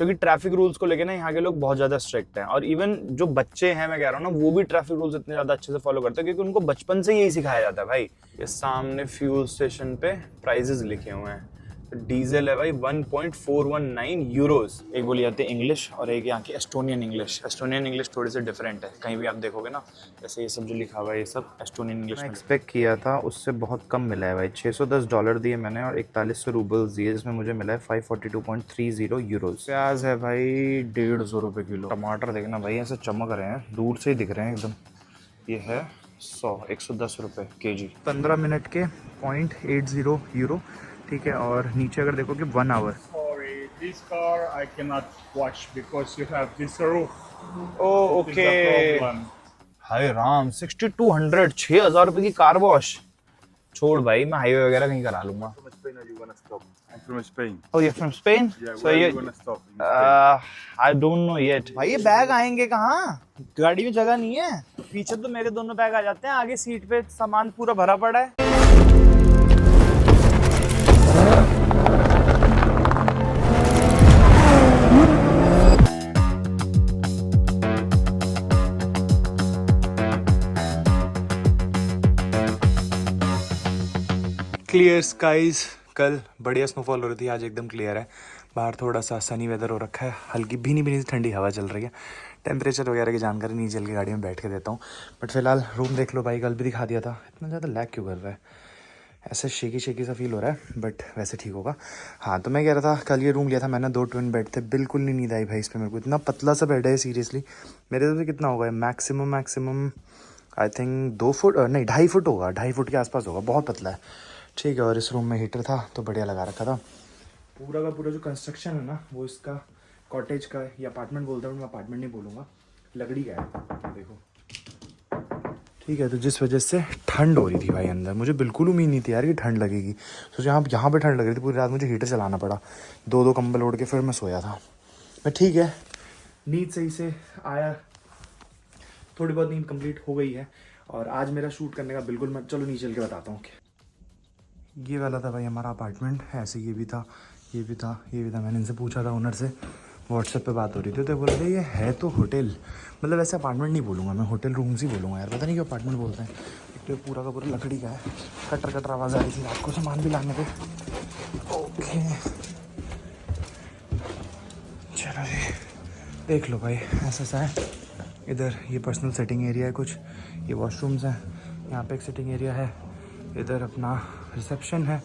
क्योंकि traffic rules को लेके ना यहाँ के लोग बहुत ज्यादा स्ट्रिक्ट हैं, और इवन जो बच्चे हैं मैं कह रहा हूँ ना, वो भी ट्रैफिक रूल्स इतने ज्यादा अच्छे से फॉलो करते हैं क्योंकि उनको बचपन से यही सिखाया जाता है भाई। ये सामने फ्यूल स्टेशन पे प्राइजेस लिखे हुए हैं। डीजल है भाई 1.419 यूरोज। एक बोली जाती है इंग्लिश और एक यहाँ की एस्टोनियन इंग्लिश। एस्टोनियन इंग्लिश थोड़ी सी डिफरेंट है, कहीं भी आप देखोगे ना, जैसे ये सब जो लिखा हुआ है ये सब एस्टोनियन इंग्लिश में। एक्सपेक्ट किया था उससे बहुत कम मिला है भाई। $610 दिए मैंने और 4100 रूबल्स दिए, जिसमें मुझे मिला है 542.30 यूरोज। प्याज है भाई 150 रुपये किलो। टमाटर देखना भाई ऐसे चमक रहे हैं, दूर से ही दिख रहे हैं एकदम। ये है 110 रुपये केजी। 15 मिनट के 0.80 यूरो, ठीक है। और नीचे अगर देखो कि 1 our. Sorry, this car I cannot watch because you have this roof. Oh This is the problem. हाय राम 6200 6000 रुपए की कार वॉश। छोड़ भाई, मैं हाईवे वगैरह कहीं करा लूंगा। From Spain or you wanna stop? I'm from Spain. Oh, you're from Spain? Yeah, So where you, you wanna stop? In Spain. I don't know yet. भाई ये बैग आएंगे कहाँ? गाड़ी में जगह नहीं है। पीछे तो मेरे दोनों बैग आ जाते हैं, आगे सीट पे सामान पूरा भरा पड़ा है। Clear skies. कल बढ़िया स्नोफॉल हो रही थी, आज एकदम क्लियर है। बाहर थोड़ा सा सनी वेदर हो रखा है, हल्की भीनी भीनी ठंडी हवा चल रही है। टेम्परेचर वगैरह की जानकारी नहीं चल के गाड़ी में बैठ के देता हूँ। बट फिलहाल रूम देख लो भाई, कल भी दिखा दिया था। इतना ज़्यादा लैग क्यों कर रहा है, ऐसे शेकी शेकी सा फील हो रहा है, बट वैसे ठीक होगा। हाँ तो मैं कह रहा था, कल ये रूम लिया था मैंने, 2 ट्विन बेड थे, बिल्कुल नहीं नींद आई भाई इस पर मेरे को। इतना पतला सा बेड है सीरियसली। मेरे तो कितना होगा मैक्सिमम आई थिंक 2 फुट नहीं 2.5 फुट होगा, 2.5 फुट के आसपास होगा, बहुत पतला है, ठीक है। और इस रूम में हीटर था तो बढ़िया लगा रखा था। पूरा का पूरा जो कंस्ट्रक्शन है ना, वो इसका कॉटेज का या अपार्टमेंट बोलता हूँ मैं, अपार्टमेंट नहीं बोलूँगा, लकड़ी का है देखो, ठीक है। तो जिस वजह से ठंड हो रही थी भाई अंदर, मुझे बिल्कुल उम्मीद नहीं थी यार कि ठंड लगेगी। तो यहाँ पे ठंड लग रही थी, पूरी रात मुझे हीटर चलाना पड़ा, 2 कंबल ओढ़ के फिर मैं सोया था। मैं ठीक है, नींद सही से आया, थोड़ी बहुत नींद कंप्लीट हो गई है। और आज मेरा शूट करने का बिल्कुल, मैं चलो नीचे चल के बताता हूँ। ये वाला था भाई हमारा अपार्टमेंट, ऐसे ये भी था, ये भी था, ये भी था। मैंने इनसे पूछा था ओनर से, व्हाट्सएप पे बात हो रही थी, तो बोल रहे ये है तो होटल, मतलब ऐसे अपार्टमेंट नहीं बोलूँगा मैं, होटल रूम्स ही बोलूँगा यार, पता नहीं क्यों अपार्टमेंट बोलते हैं। एक तो पूरा का पूरा लकड़ी का है, कटर कटर आवाज़ आ रही थी रात को सामान भी लाने पे। ओके चलो जी, देख लो भाई ऐसा सा है। इधर ये पर्सनल सिटिंग एरिया है कुछ, ये वॉशरूम्स हैं, यहाँ पे एक सिटिंग एरिया है, इधर अपना रिसेप्शन है,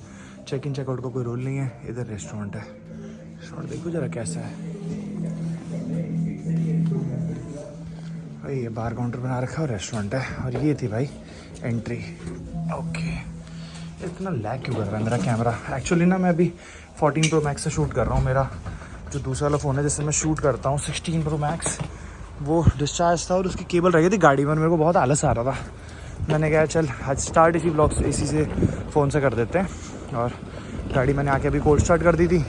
चेक इन चेकआउट का कोई रोल नहीं है। इधर रेस्टोरेंट है, रेस्टोरेंट देखो जरा कैसा है भाई, ये बार काउंटर बना रखा है और रेस्टोरेंट है। और ये थी भाई एंट्री। ओके, इतना लैग क्यों कर रहा है मेरा कैमरा? एक्चुअली ना मैं अभी 14 प्रो मैक्स से शूट कर रहा हूँ। मेरा जो दूसरा वाला फ़ोन है जिससे मैं शूट करता हूँ 16 प्रो मैक्स, वो डिस्चार्ज था और उसकी केबल रह गई थी गाड़ी में, मेरे को बहुत आलस आ रहा था। मैंने कहा चल आज स्टार्ट इसी ब्लॉग से, इसी से फ़ोन से कर देते हैं। और गाड़ी मैंने आके अभी कोल्ड स्टार्ट कर दी थी,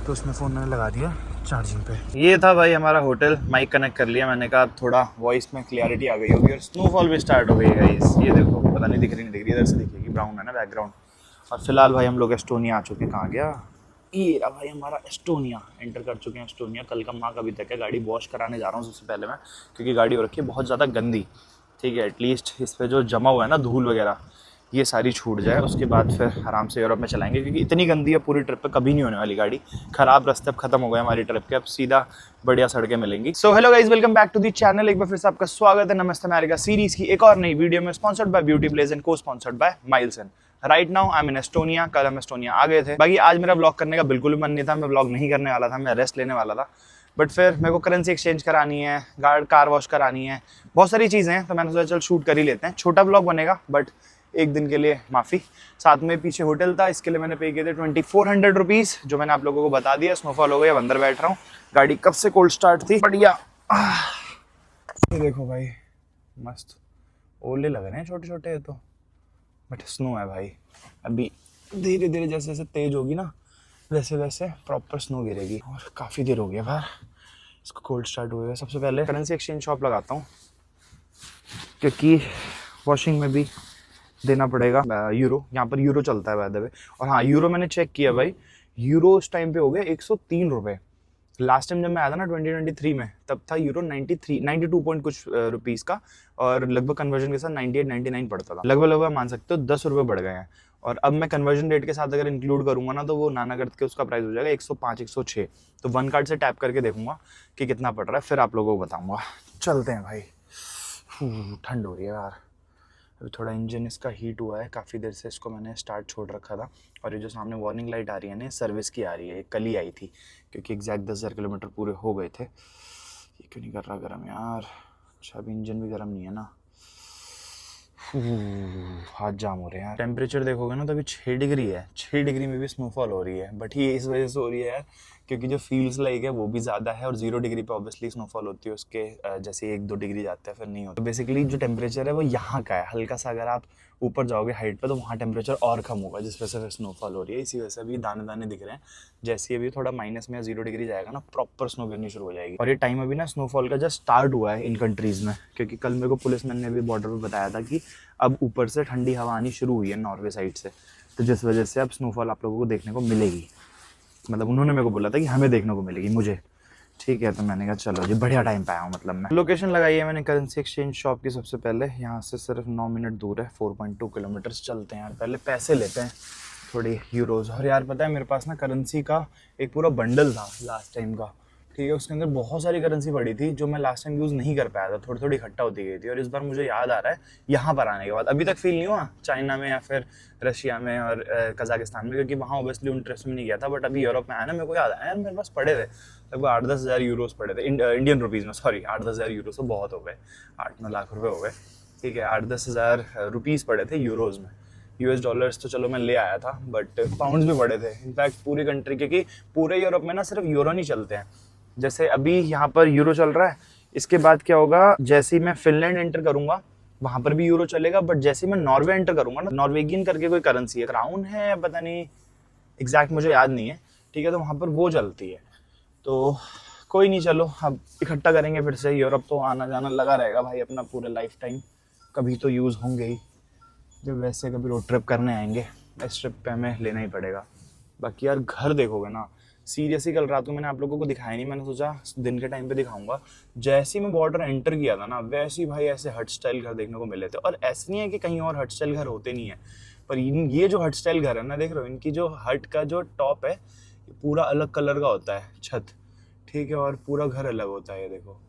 तो उसमें फ़ोन मैंने लगा दिया चार्जिंग पे। ये था भाई हमारा होटल, माइक कनेक्ट कर लिया मैंने, कहा थोड़ा वॉइस में क्लियरिटी आ गई होगी। और स्नोफॉल भी स्टार्ट हो गई है गाइस, ये देखो, पता नहीं दिख रही नहीं दिख रही, इधर से दिखेगी, ब्राउन है ना बैकग्राउंड। और फिलहाल भाई हम लोग एस्टोनिया आ चुके हैं। कहाँ गया ये रहा भाई हमारा एस्टोनिया, एंटर कर चुके हैं एस्टोनिया। कल का मार्क अभी तक है, गाड़ी वॉश कराने जा रहा हूँ सबसे पहले मैं, क्योंकि गाड़ी हो रखी है बहुत ज़्यादा गंदी, ठीक है। एटलीस्ट इस पर जो जमा हुआ है ना धूल वगैरह, ये सारी छूट जाए, उसके बाद फिर आराम से यूरोप में चलाएंगे, क्योंकि इतनी गंदी है पूरी ट्रिप पे कभी नहीं होने वाली गाड़ी। खराब रास्ते अब खत्म हो गए हमारी ट्रिप के, अब सीधा बढ़िया सड़कें मिलेंगी। So hello guys, welcome back to the channel. एक बार फिर से आपका स्वागत है नमस्ते अमेरिका सीरीज की एक और नई वीडियो में, sponsored by beauty place and को sponsored by Milson. Right now I am in Estonia. कल हम एस्टोनिया आ गए थे। बाकी आज मेरा व्लॉग करने का बिल्कुल भी मन नहीं था, मैं व्लॉग नहीं करने वाला था, मैं रेस्ट लेने वाला था। बट फिर मेरे को करेंसी एक्सचेंज करानी है, कार वॉश करानी है, बहुत सारी चीज़ें हैं, तो मैंने सोचा चल शूट कर ही लेते हैं। छोटा ब्लॉग बनेगा बट एक दिन के लिए माफ़ी। साथ में पीछे होटल था, इसके लिए मैंने पे किए थे 2400 रुपीज़, जो मैंने आप लोगों को बता दिया। स्नोफॉल हो गई, अब अंदर बैठ रहा हूँ, गाड़ी कब से कोल्ड स्टार्ट थी, बढ़िया। ये देखो भाई मस्त ओले लग रहे हैं छोटे छोटे, तो बट स्नो है भाई। अभी धीरे धीरे जैसे जैसे तेज होगी ना, वैसे वैसे प्रॉपर स्नो गिरेगी। और काफ़ी देर हो गया बाहर, इसको कोल्ड स्टार्ट हुए हुए। सबसे पहले करेंसी एक्सचेंज शॉप लगाता हूँ, क्योंकि वॉशिंग में भी देना पड़ेगा यूरो, यहाँ पर यूरो चलता है बाय द वे। और हाँ, यूरो मैंने चेक किया भाई, यूरो इस टाइम पे हो गया 103 रुपये। लास्ट टाइम जब मैं आया था ना 2023 में, तब था यूरो 92 पॉइंट कुछ रुपीस का, और लगभग कन्वर्जन के साथ 98 99 पड़ता था। लगभग मान सकते हो 10 रुपये बढ़ गए हैं। और अब मैं कन्वर्जन रेट के साथ अगर इंक्लूड करूंगा ना, तो वो नाना करके उसका प्राइस हो जाएगा 105 106। तो वन कार्ड से टैप करके देखूंगा कि कितना पड़ रहा है, फिर आप लोगों को बताऊंगा। चलते हैं भाई, ठंड हो रही है यार। अभी थोड़ा इंजन इसका हीट हुआ है, काफ़ी देर से इसको मैंने स्टार्ट छोड़ रखा था। और ये जो सामने वार्निंग लाइट आ रही है ना, सर्विस की आ रही है, कल ही आई थी, क्योंकि एग्जैक्ट 10,000 किलोमीटर पूरे हो गए थे। ये क्यों नहीं कर रहा गर्म यार? अच्छा, अभी इंजन भी गर्म नहीं है ना। हाथ जाम हो रहे हैं यार। टेम्परेचर देखोगे ना तो अभी 6 डिग्री है, 6 डिग्री में भी स्नोफॉल हो रही है। बट ये इस वजह से हो रही है यार, क्योंकि जो फील्स लाइक है वो भी ज़्यादा है, और 0 डिग्री पे ऑब्वियसली स्नोफॉल होती है उसके जैसे 1-2 डिग्री जाते हैं फिर नहीं होता। तो बेसिकली जो टेम्परेचर है वो यहाँ का है, हल्का सा अगर आप ऊपर जाओगे हाइट पे तो वहाँ टेम्परेचर और कम होगा, जिस वजह से फिर स्नोफॉल हो रही है। इसी वजह से अभी दाने दाने दिख रहे हैं। जैसे ही अभी थोड़ा माइनस में या 0 डिग्री जाएगा ना, प्रॉपर स्नो गिरनी शुरू हो जाएगी। और ये टाइम अभी ना स्नोफॉल का जस्ट स्टार्ट हुआ है इन कंट्रीज़ में, क्योंकि कल मेरे को पुलिसमैन ने भी बॉर्डर पर बताया था कि अब ऊपर से ठंडी हवा आनी शुरू हुई है नॉर्वे साइड से, तो जिस वजह से अब स्नोफॉल आप लोगों को देखने को मिलेगी। मतलब उन्होंने मेरे को बोला था कि हमें देखने को मिलेगी, मुझे। ठीक है, तो मैंने कहा चलो जी, बढ़िया टाइम पे आया हूँ। मतलब मैं लोकेशन लगाई है मैंने करेंसी एक्सचेंज शॉप की सबसे पहले, यहाँ से सिर्फ 9 मिनट दूर है, 4.2 किलोमीटर। चलते हैं यार, पहले पैसे लेते हैं थोड़ी यूरोज़। और यार पता है मेरे पास ना करेंसी का एक पूरा बंडल था लास्ट टाइम का, ठीक है, उसके अंदर बहुत सारी करेंसी पड़ी थी जो मैं लास्ट टाइम यूज़ नहीं कर पाया था, थोड़ी थोड़ी इकट्ठा होती गई थी। और इस बार मुझे याद आ रहा है यहाँ पर आने के बाद, अभी तक फील नहीं हुआ चाइना में या फिर रशिया में और कजाकिस्तान में, क्योंकि वहाँ ऑब्वियसली उन ट्रिप्स में नहीं गया था। बट अभी यूरोप में आया ना, मेरे को याद आया यार, मेरे पास पड़े थे लगभग 8-10 हज़ार यूरोज़ पड़े थे, इंडियन रुपीज़ में, सॉरी 8-10 हज़ार यूरोज़ तो बहुत हो गए, 8-9 लाख रुपये हो गए। ठीक है, 8-10 हज़ार रुपीज़ पड़े थे यूरोज़ में। US डॉलर्स तो चलो मैं ले आया था, बट पाउंड्स भी पड़े थे। इनफैक्ट पूरी कंट्री, क्योंकि पूरे यूरोप में ना सिर्फ यूरो नहीं चलते हैं। जैसे अभी यहाँ पर यूरो चल रहा है, इसके बाद क्या होगा, जैसे ही मैं फिनलैंड एंटर करूंगा वहाँ पर भी यूरो चलेगा। बट जैसे ही मैं नॉर्वे एंटर करूंगा ना, नॉर्वेगियन करके कोई करेंसी है, क्राउन है पता नहीं, एग्जैक्ट मुझे याद नहीं है, ठीक है, तो वहाँ पर वो चलती है। तो कोई नहीं, चलो अब इकट्ठा करेंगे फिर से। यूरोप तो आना जाना लगा रहेगा भाई अपना पूरे लाइफ टाइम, कभी तो यूज़ होंगे ही। जब वैसे कभी रोड ट्रिप करने आएंगे, इस ट्रिप पे हमें लेना ही पड़ेगा। बाकी यार घर देखोगे ना, सीरियसली कल रात को मैंने आप लोगों को दिखाया नहीं, मैंने सोचा दिन के टाइम पे दिखाऊंगा। जैसे ही मैं बॉर्डर एंटर किया था ना, वैसे ही भाई ऐसे हट स्टाइल घर देखने को मिले थे। और ऐसे नहीं है कि कहीं और हट स्टाइल घर होते नहीं है, पर ये जो हट स्टाइल घर है ना, देख रहे हो, इनकी जो हट का जो टॉप है पूरा अलग कलर का होता है, छत, ठीक है, और पूरा घर अलग होता है। ये देखो,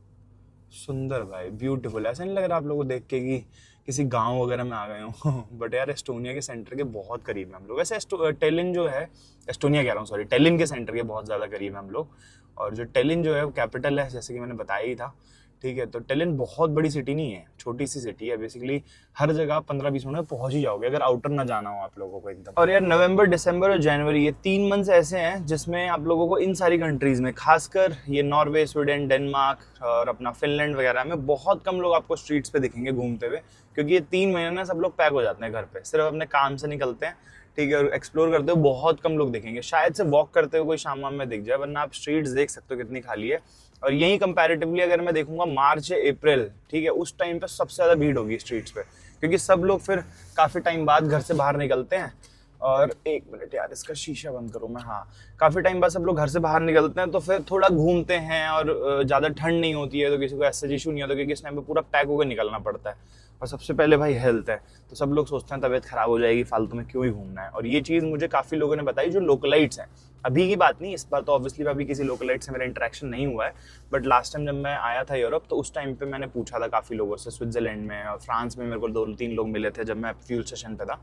सुंदर भाई, ब्यूटीफुल। ऐसा नहीं लग रहा आप लोगों को देख के कि किसी गांव वगैरह में आ गए हो। बट यार एस्टोनिया के सेंटर के बहुत करीब है हम लोग। वैसे टेलिन जो है, एस्टोनिया कह रहा हूँ, सॉरी, टेलिन के सेंटर के बहुत ज़्यादा करीब है हम लोग। और जो टेलिन जो है वो कैपिटल है, जैसे कि मैंने बताया ही था, ठीक है। तो टेलिन बहुत बड़ी सिटी नहीं है, छोटी सी सिटी है। बेसिकली हर जगह 15-20 मिनट में पहुंच ही जाओगे अगर आउटर ना जाना हो आप लोगों को एकदम। और यार नवंबर, दिसंबर और जनवरी, ये 3 मंथ्स ऐसे हैं जिसमें आप लोगों को इन सारी कंट्रीज़ में, खासकर ये नॉर्वे, स्वीडन, डेनमार्क और अपना फिनलैंड वगैरह में बहुत कम लोग आपको स्ट्रीट्स पे दिखेंगे घूमते हुए, क्योंकि ये 3 महीने ना सब लोग पैक हो जाते हैं घर पे, सिर्फ अपने काम से निकलते हैं, ठीक है, और एक्सप्लोर करते हो बहुत कम लोग दिखेंगे। शायद से वॉक करते हुए कोई शाम वाम में दिख जाए, वरना आप स्ट्रीट्स देख सकते हो कितनी खाली है। और यही कंपैरेटिवली अगर मैं देखूंगा मार्च या अप्रैल, ठीक है, उस टाइम पे सबसे ज़्यादा भीड़ होगी स्ट्रीट्स पे, क्योंकि सब लोग फिर काफ़ी टाइम बाद घर से बाहर निकलते हैं। और 1 मिनट यार, इसका शीशा बंद करूँ मैं, हाँ, काफ़ी टाइम बाद सब लोग घर से बाहर निकलते हैं, तो फिर थोड़ा घूमते हैं, और ज़्यादा ठंड नहीं होती है, तो किसी को ऐसा इशू नहीं होता, क्योंकि इस टाइम पे पूरा पैक होकर निकलना पड़ता है। और सबसे पहले भाई हेल्थ है, तो सब लोग सोचते हैं तबीयत खराब हो जाएगी, फालतू में क्यों ही घूमना है। और ये चीज़ मुझे काफ़ी लोगों ने बताई जो लोकलाइट्स हैं। अभी की बात नहीं, इस बार तो ऑब्वियसली अभी किसी लोकलाइट से मेरा इंटरेक्शन नहीं हुआ है, बट लास्ट टाइम जब मैं आया था यूरोप, तो उस टाइम पे मैंने पूछा था काफ़ी लोगों से, स्विट्जरलैंड में और फ्रांस में मेरे को 2-3 लोग मिले थे जब मैं फ्यूल स्टेशन पे था,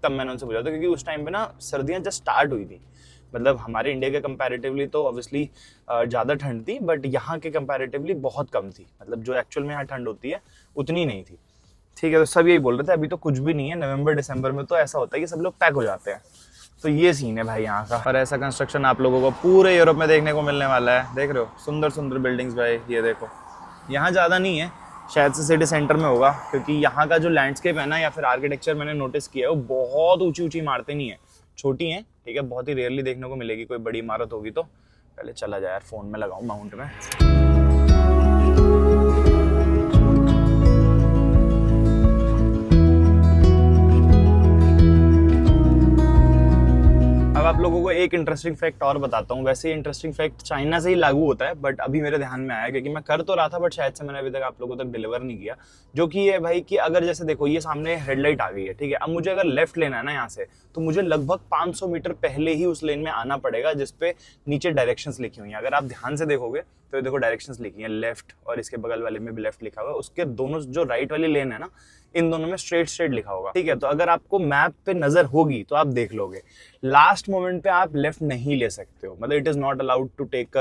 तब मैंने उनसे पूछा था, क्योंकि उस टाइम पे ना सर्दियाँ जस्ट स्टार्ट हुई थी। मतलब हमारे इंडिया के कंपैरेटिवली तो ऑब्वियसली ज़्यादा ठंड थी, बट यहाँ के कंपैरेटिवली बहुत कम थी। मतलब जो एक्चुअल में यहाँ ठंड होती है उतनी नहीं थी, ठीक है। तो सब यही बोल रहे थे अभी तो कुछ भी नहीं है, नवंबर दिसंबर में तो ऐसा होता है कि सब लोग पैक हो जाते हैं। तो ये सीन है भाई यहाँ का। और ऐसा कंस्ट्रक्शन आप लोगों को पूरे यूरोप में देखने को मिलने वाला है। देख रहे हो सुंदर सुंदर बिल्डिंग्स भाई, ये देखो। यहाँ ज़्यादा नहीं है, शायद से सिटी सेंटर में होगा, क्योंकि यहाँ का जो लैंडस्केप है ना, या फिर आर्किटेक्चर मैंने नोटिस किया है, वो बहुत ऊंची ऊंची इमारतें नहीं है, छोटी हैं, ठीक है। बहुत ही रेयरली देखने को मिलेगी कोई बड़ी इमारत होगी। तो पहले चला जाए यार, फ़ोन में लगाऊँ माउंट में। अब अब आप लोगों को एक इंटरेस्टिंग फैक्ट और बताता हूँ। वैसे इंटरेस्टिंग फैक्ट चाइना से ही लागू होता है, बट अभी मेरे ध्यान में आया क्योंकि मैं कर तो रहा था बट शायद से मैंने अभी तक आप लोगों तक डिलीवर नहीं किया। जो कि ये भाई कि अगर जैसे देखो ये सामने रेड लाइट आ गई है, ठीक है, अब मुझे अगर लेफ्ट लेना है ना यहाँ से, तो मुझे लगभग 500 मीटर पहले ही उस लेन में आना पड़ेगा जिसपे नीचे डायरेक्शंस लिखी हुई हैं। अगर आप ध्यान से देखोगे तो देखो डायरेक्शंस लिखी हैं लेफ्ट, और इसके बगल वाले में भी लेफ्ट लिखा हुआ है। उसके दोनों जो राइट वाली लेन है ना, इन दोनों में स्ट्रेट लिखा होगा, ठीक है। तो अगर आपको मैप पे नजर होगी तो आप देख लोगे लास्ट मोमेंट पे आप लेफ्ट नहीं ले सकते हो, मतलब it is not allowed to take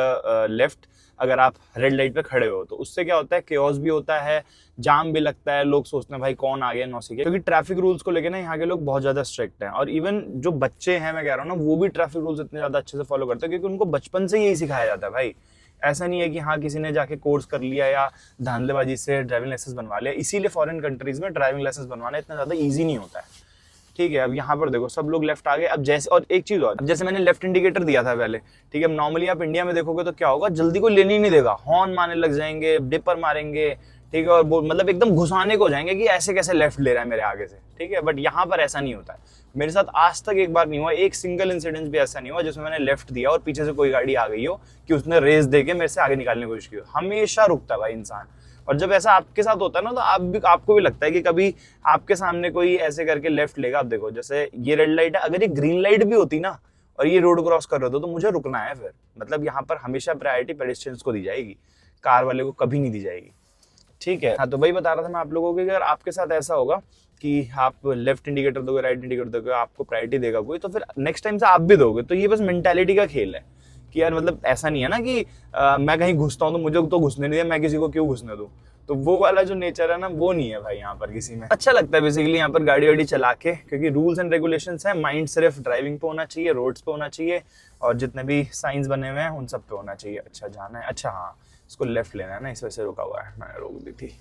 left अगर आप रेड लाइट पे खड़े हो। तो उससे क्या होता है, केओस भी होता है, जाम भी लगता है, लोग सोचते हैं भाई कौन आ गया नौसी के, क्योंकि ट्रैफिक रूल्स को लेकर ना यहाँ के लोग बहुत ज्यादा स्ट्रिक्ट हैं। और इवन जो बच्चे हैं, मैं कह रहा हूँ ना, वो भी ट्रैफिक रूल्स इतने ज्यादा अच्छे से फॉलो करते हैं क्योंकि उनको बचपन से यही सिखाया जाता है भाई। ऐसा नहीं है कि हाँ किसी ने जाके कोर्स कर लिया या धांधलेबाजी से ड्राइविंग लाइसेंस बनवा लिया। इसीलिए फॉरेन कंट्रीज में ड्राइविंग लाइसेंस बनवाना इतना ज्यादा इजी नहीं होता है, ठीक है। अब यहाँ पर देखो सब लोग लेफ्ट आ गए। अब जैसे, और एक चीज और, जैसे मैंने लेफ्ट इंडिकेटर दिया था पहले, ठीक है, नॉर्मली आप इंडिया में देखोगे तो क्या होगा, जल्दी कोई लेने ही नहीं देगा, हॉर्न मारने लग जाएंगे, डिपर मारेंगे, ठीक है, और मतलब एकदम घुसाने को हो जाएंगे कि ऐसे कैसे लेफ्ट ले रहा है मेरे आगे से, ठीक है। बट यहाँ पर ऐसा नहीं होता है। मेरे साथ आज तक एक बार नहीं हुआ, एक सिंगल इंसिडेंट भी ऐसा नहीं हुआ जिसमें मैंने लेफ्ट दिया और पीछे से कोई गाड़ी आ गई हो कि उसने रेस देके मेरे से आगे निकालने की कोशिश की हो। हमेशा रुकता है भाई इंसान। और जब ऐसा आपके साथ होता है ना, तो आपको भी लगता है कि कभी आपके सामने कोई ऐसे करके लेफ्ट लेगा। आप देखो जैसे ये रेड लाइट है, अगर ये ग्रीन लाइट भी होती ना और ये रोड क्रॉस कर रहे हो तो मुझे रुकना है फिर। मतलब यहाँ पर हमेशा प्रायोरिटी पेडेस्ट्रियंस को दी जाएगी, कार वाले को कभी नहीं दी जाएगी, ठीक है। हाँ, तो वही बता रहा था मैं आप लोगों को कि अगर आपके साथ ऐसा होगा कि आप लेफ्ट इंडिकेटर दोगे, राइट इंडिकेटर दोगे, आपको प्रायोरिटी देगा कोई, तो फिर नेक्स्ट टाइम से आप भी दोगे। तो ये बस मेंटालिटी का खेल है कि यार मतलब ऐसा नहीं है ना कि मैं कहीं घुसता हूँ तो मुझे तो घुसने नहीं दिया, मैं किसी को क्यों घुसने दूँ। तो वो वाला जो नेचर है ना, वो नहीं है भाई यहाँ पर किसी में। अच्छा लगता है बेसिकली यहाँ पर गाड़ी वाड़ी चला के, क्योंकि रूल्स एंड रेगुलेशंस है। माइंड सिर्फ ड्राइविंग पे होना चाहिए, रोड्स पे होना चाहिए, और जितने भी साइंस बने हुए हैं उन सब पे होना चाहिए। अच्छा जाना है, अच्छा हाँ इसको लेफ्ट लेना है ना, इस वजह से रुका हुआ है, मैंने रोक दी थी।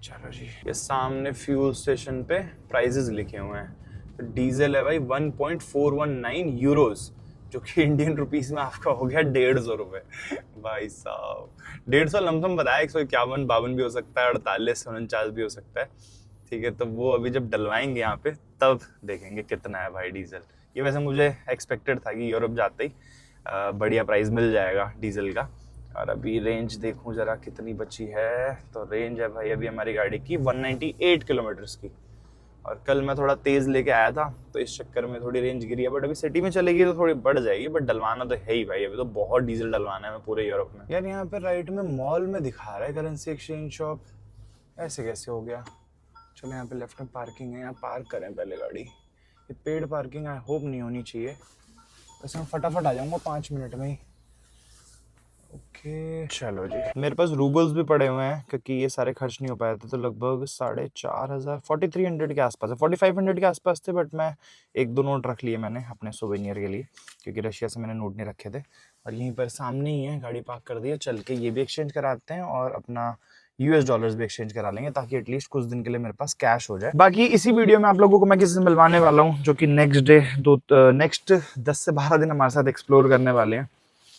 चलो जी, ये सामने फ्यूल स्टेशन पे प्राइजेस लिखे हुए हैं। तो डीजल है भाई 1.419 यूरोज, जो कि इंडियन रुपीस में आपका हो गया 150 रुपये। भाई साहब 150 लमसम बताया, 151-52 भी हो सकता है, 48-49 भी हो सकता है, ठीक है। तो वो अभी जब डलवाएंगे यहाँ पे तब देखेंगे कितना है भाई डीजल। ये वैसे मुझे एक्सपेक्टेड था कि यूरोप जाते ही बढ़िया प्राइस मिल जाएगा डीजल का। और अभी रेंज देखूं जरा कितनी बची है, तो रेंज है भाई अभी हमारी गाड़ी की 198 किलोमीटर्स की। और कल मैं थोड़ा तेज़ लेके आया था तो इस चक्कर में थोड़ी रेंज गिरी है, बट अभी सिटी में चलेगी तो थोड़ी बढ़ जाएगी। बट डलवाना तो है ही भाई, अभी तो बहुत डीजल डलवाना है पूरे यूरोप में। यार यहाँ पे राइट में मॉल में दिखा रहा है करेंसी एक्सचेंज शॉप, ऐसे कैसे हो गया। चलो यहाँ पे लेफ्ट में पार्किंग है, यहाँ पार्क करें पहले गाड़ी। ये पेड पार्किंग आई होप नहीं होनी चाहिए, वैसे मैं फटाफट आ जाऊँगा 5 मिनट में ही। ओके चलो जी, मेरे पास रूबल्स भी पड़े हुए हैं क्योंकि ये सारे खर्च नहीं हो पाए थे, तो लगभग 4,500 4300 के आसपास है, 4500 के आसपास थे। बट मैं 1-2 नोट रख लिए मैंने अपने सोवेनियर के लिए, क्योंकि रशिया से मैंने नोट नहीं रखे थे। और यहीं पर सामने ही है, गाड़ी पार्क कर दी है, चल के ये भी एक्सचेंज कराते हैं और अपना US डॉलर्स भी एक्सचेंज करा लेंगे, ताकि एटलीस्ट कुछ दिन के लिए मेरे पास कैश हो जाए। बाकी इसी वीडियो में आप लोगों को मैं किसी से मिलवाने वाला हूँ जो कि नेक्स्ट 10 से 12 दिन हमारे साथ एक्सप्लोर करने वाले हैं।